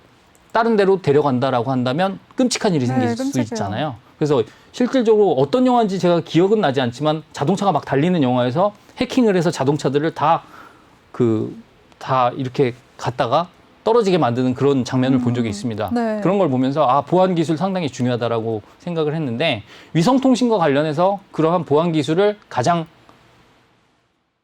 다른 데로 데려간다라고 한다면 끔찍한 일이 생길 수 끔찍해요. 있잖아요. 그래서 실질적으로 어떤 영화인지 제가 기억은 나지 않지만 자동차가 막 달리는 영화에서 해킹을 해서 자동차들을 다 이렇게 갔다가 떨어지게 만드는 그런 장면을 본 적이 있습니다. 네. 그런 걸 보면서 보안 기술 상당히 중요하다라고 생각을 했는데 위성통신과 관련해서 그러한 보안 기술을 가장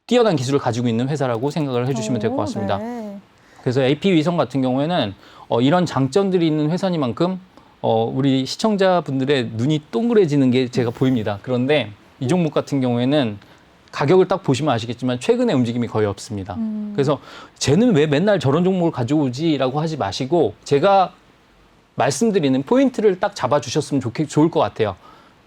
뛰어난 기술을 가지고 있는 회사라고 생각을 해주시면 될 것 같습니다. 네. 그래서 AP 위성 같은 경우에는 이런 장점들이 있는 회사니만큼 우리 시청자분들의 눈이 동그래지는 게 제가 보입니다. 그런데 이 종목 같은 경우에는 가격을 딱 보시면 아시겠지만 최근에 움직임이 거의 없습니다. 그래서 쟤는 왜 맨날 저런 종목을 가져오지라고 하지 마시고 제가 말씀드리는 포인트를 딱 잡아주셨으면 좋을 것 같아요.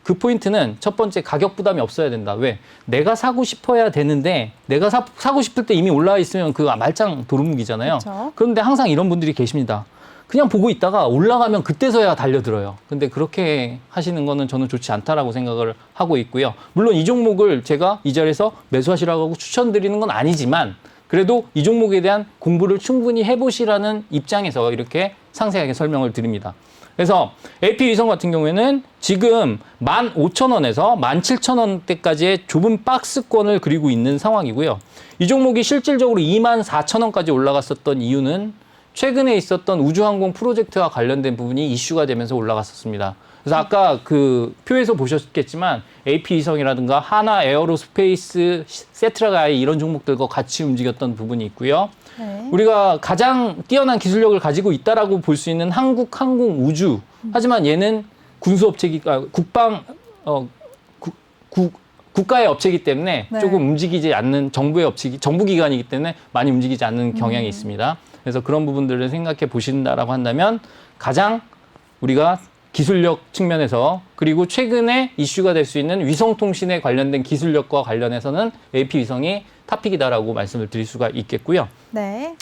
그 포인트는 첫 번째 가격 부담이 없어야 된다. 왜? 내가 사고 싶어야 되는데 내가 사고 싶을 때 이미 올라와 있으면 그 말짱 도루묵이잖아요. 그렇죠. 그런데 항상 이런 분들이 계십니다. 그냥 보고 있다가 올라가면 그때서야 달려들어요. 근데 그렇게 하시는 거는 저는 좋지 않다라고 생각을 하고 있고요. 물론 이 종목을 제가 이 자리에서 매수하시라고 추천드리는 건 아니지만 그래도 이 종목에 대한 공부를 충분히 해보시라는 입장에서 이렇게 상세하게 설명을 드립니다. 그래서 AP 위성 같은 경우에는 지금 15,000원에서 17,000원대까지의 좁은 박스권을 그리고 있는 상황이고요. 이 종목이 실질적으로 24,000원까지 올라갔었던 이유는 최근에 있었던 우주항공 프로젝트와 관련된 부분이 이슈가 되면서 올라갔었습니다. 그래서 아까 그 표에서 보셨겠지만 AP 위성이라든가 하나 에어로스페이스, 세트라가이 이런 종목들과 같이 움직였던 부분이 있고요. 네. 우리가 가장 뛰어난 기술력을 가지고 있다라고 볼 수 있는 한국 항공 우주. 하지만 얘는 국가의 업체이기 때문에 네. 조금 움직이지 않는 정부 기관이기 때문에 많이 움직이지 않는 경향이 있습니다. 그래서 그런 부분들을 생각해 보신다라고 한다면 가장 우리가 기술력 측면에서 그리고 최근에 이슈가 될 수 있는 위성통신에 관련된 기술력과 관련해서는 AP 위성이 탑픽이다라고 말씀을 드릴 수가 있겠고요. 네.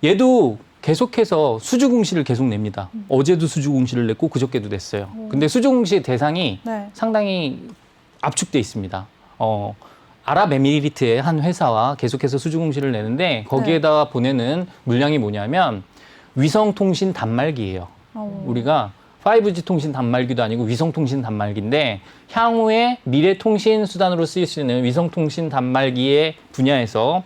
얘도 계속해서 수주공시를 계속 냅니다. 어제도 수주공시를 냈고 그저께도 냈어요. 근데 수주공시 대상이 네. 상당히 압축돼 있습니다. 아랍에미리트의 한 회사와 계속해서 수주공시를 내는데 거기에다가 보내는 물량이 뭐냐면 위성통신 단말기예요. 우리가 5G 통신 단말기도 아니고 위성통신 단말기인데 향후에 미래 통신 수단으로 쓰일 수 있는 위성통신 단말기의 분야에서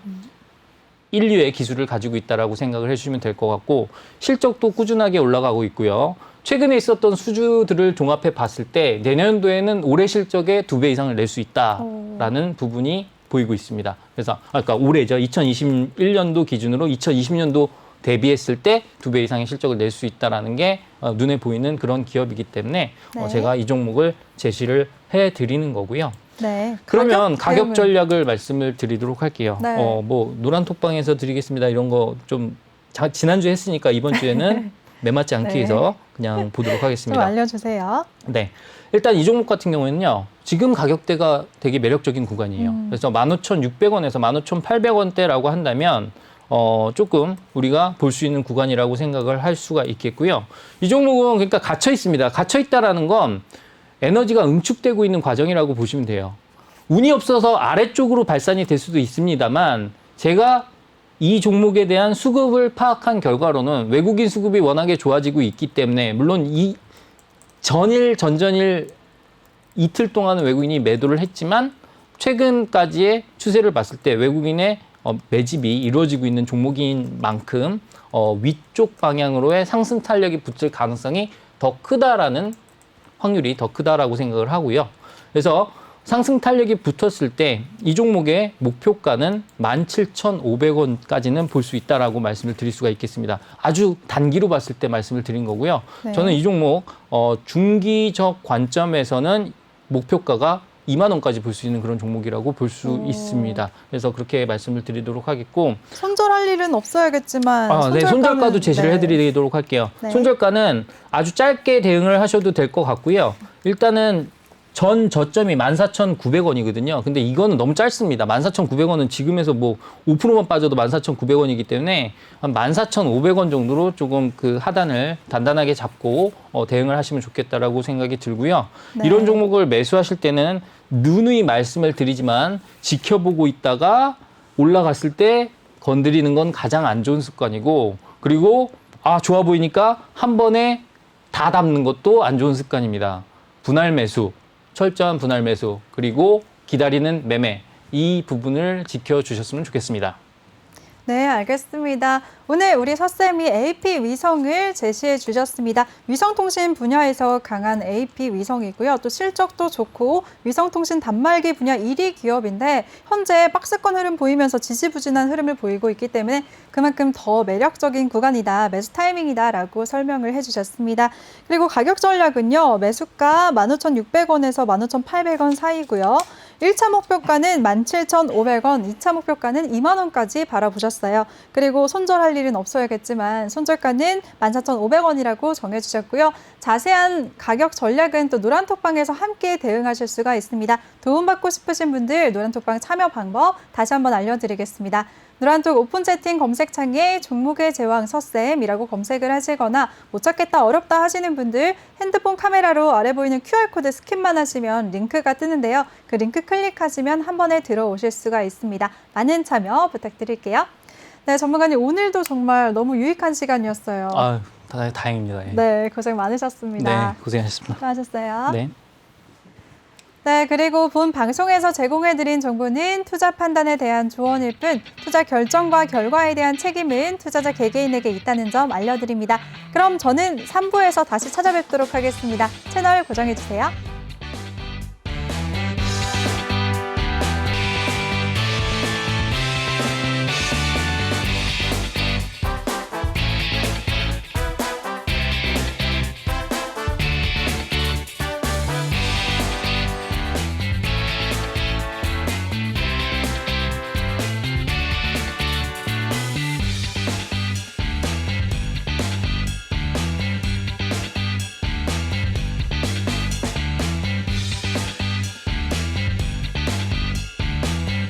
인류의 기술을 가지고 있다라고 생각을 해주시면 될 것 같고 실적도 꾸준하게 올라가고 있고요. 최근에 있었던 수주들을 종합해 봤을 때 내년도에는 올해 실적의 2배 이상을 낼 수 있다라는 부분이 보이고 있습니다. 그래서 아까 올해죠. 2021년도 기준으로 2020년도 대비했을 때 2배 이상의 실적을 낼 수 있다라는 게 눈에 보이는 그런 기업이기 때문에 네. 제가 이 종목을 제시를 해드리는 거고요. 네. 그러면 가격 대응을. 전략을 말씀을 드리도록 할게요. 네. 노란 톡방에서 드리겠습니다. 이런 거 좀 지난주에 했으니까 이번 주에는 매맞지 않기 네. 위해서 그냥 보도록 좀 하겠습니다. 알려주세요. 네. 일단 이 종목 같은 경우에는요. 지금 가격대가 되게 매력적인 구간이에요. 그래서 15,600원에서 15,800원대라고 한다면 조금 우리가 볼 수 있는 구간이라고 생각을 할 수가 있겠고요. 이 종목은 그러니까 갇혀 있습니다. 갇혀 있다라는 건 에너지가 응축되고 있는 과정이라고 보시면 돼요. 운이 없어서 아래쪽으로 발산이 될 수도 있습니다만 제가 이 종목에 대한 수급을 파악한 결과로는 외국인 수급이 워낙에 좋아지고 있기 때문에 물론 이 전전일 이틀 동안은 외국인이 매도를 했지만 최근까지의 추세를 봤을 때 외국인의 매집이 이루어지고 있는 종목인 만큼 위쪽 방향으로의 상승 탄력이 붙을 가능성이 더 크다라는 확률이 더 크다라고 생각을 하고요. 그래서 상승 탄력이 붙었을 때 이 종목의 목표가는 17,500원까지는 볼 수 있다라고 말씀을 드릴 수가 있겠습니다. 아주 단기로 봤을 때 말씀을 드린 거고요. 네. 저는 이 종목 중기적 관점에서는 목표가가 2만 원까지 볼 수 있는 그런 종목이라고 볼 수 있습니다. 그래서 그렇게 말씀을 드리도록 하겠고 손절할 일은 없어야겠지만 네, 손절가도 제시를 네. 해드리도록 할게요. 네. 손절가는 아주 짧게 대응을 하셔도 될 것 같고요. 일단은 전 저점이 14,900원이거든요. 근데 이거는 너무 짧습니다. 14,900원은 지금에서 뭐 5%만 빠져도 14,900원이기 때문에 한 14,500원 정도로 조금 그 하단을 단단하게 잡고 대응을 하시면 좋겠다라고 생각이 들고요. 네. 이런 종목을 매수하실 때는 누누이 말씀을 드리지만 지켜보고 있다가 올라갔을 때 건드리는 건 가장 안 좋은 습관이고 그리고 좋아 보이니까 한 번에 다 담는 것도 안 좋은 습관입니다. 분할 매수. 철저한 분할 매수 그리고 기다리는 매매 이 부분을 지켜주셨으면 좋겠습니다. 네, 알겠습니다. 오늘 우리 서쌤이 AP 위성을 제시해 주셨습니다. 위성통신 분야에서 강한 AP 위성이고요. 또 실적도 좋고 위성통신 단말기 분야 1위 기업인데 현재 박스권 흐름 보이면서 지지부진한 흐름을 보이고 있기 때문에 그만큼 더 매력적인 구간이다, 매수 타이밍이다라고 설명을 해주셨습니다. 그리고 가격 전략은요. 매수가 15,600원에서 15,800원 사이고요. 1차 목표가는 17,500원, 2차 목표가는 2만 원까지 바라보셨어요. 그리고 손절할 일은 없어야겠지만 손절가는 14,500원이라고 정해주셨고요. 자세한 가격 전략은 또 노란톡방에서 함께 대응하실 수가 있습니다. 도움받고 싶으신 분들 노란톡방 참여 방법 다시 한번 알려드리겠습니다. 노란톡 오픈 채팅 검색창에 종목의 제왕 서쌤이라고 검색을 하시거나 못 찾겠다 어렵다 하시는 분들 핸드폰 카메라로 아래 보이는 QR코드 스캔만 하시면 링크가 뜨는데요. 그 링크 클릭하시면 한 번에 들어오실 수가 있습니다. 많은 참여 부탁드릴게요. 네, 전문가님 오늘도 정말 너무 유익한 시간이었어요. 다행입니다. 네, 고생 많으셨습니다. 네, 고생하셨습니다. 수고하셨어요. 네. 네, 그리고 본 방송에서 제공해드린 정보는 투자 판단에 대한 조언일 뿐 투자 결정과 결과에 대한 책임은 투자자 개개인에게 있다는 점 알려드립니다. 그럼 저는 3부에서 다시 찾아뵙도록 하겠습니다. 채널 고정해주세요.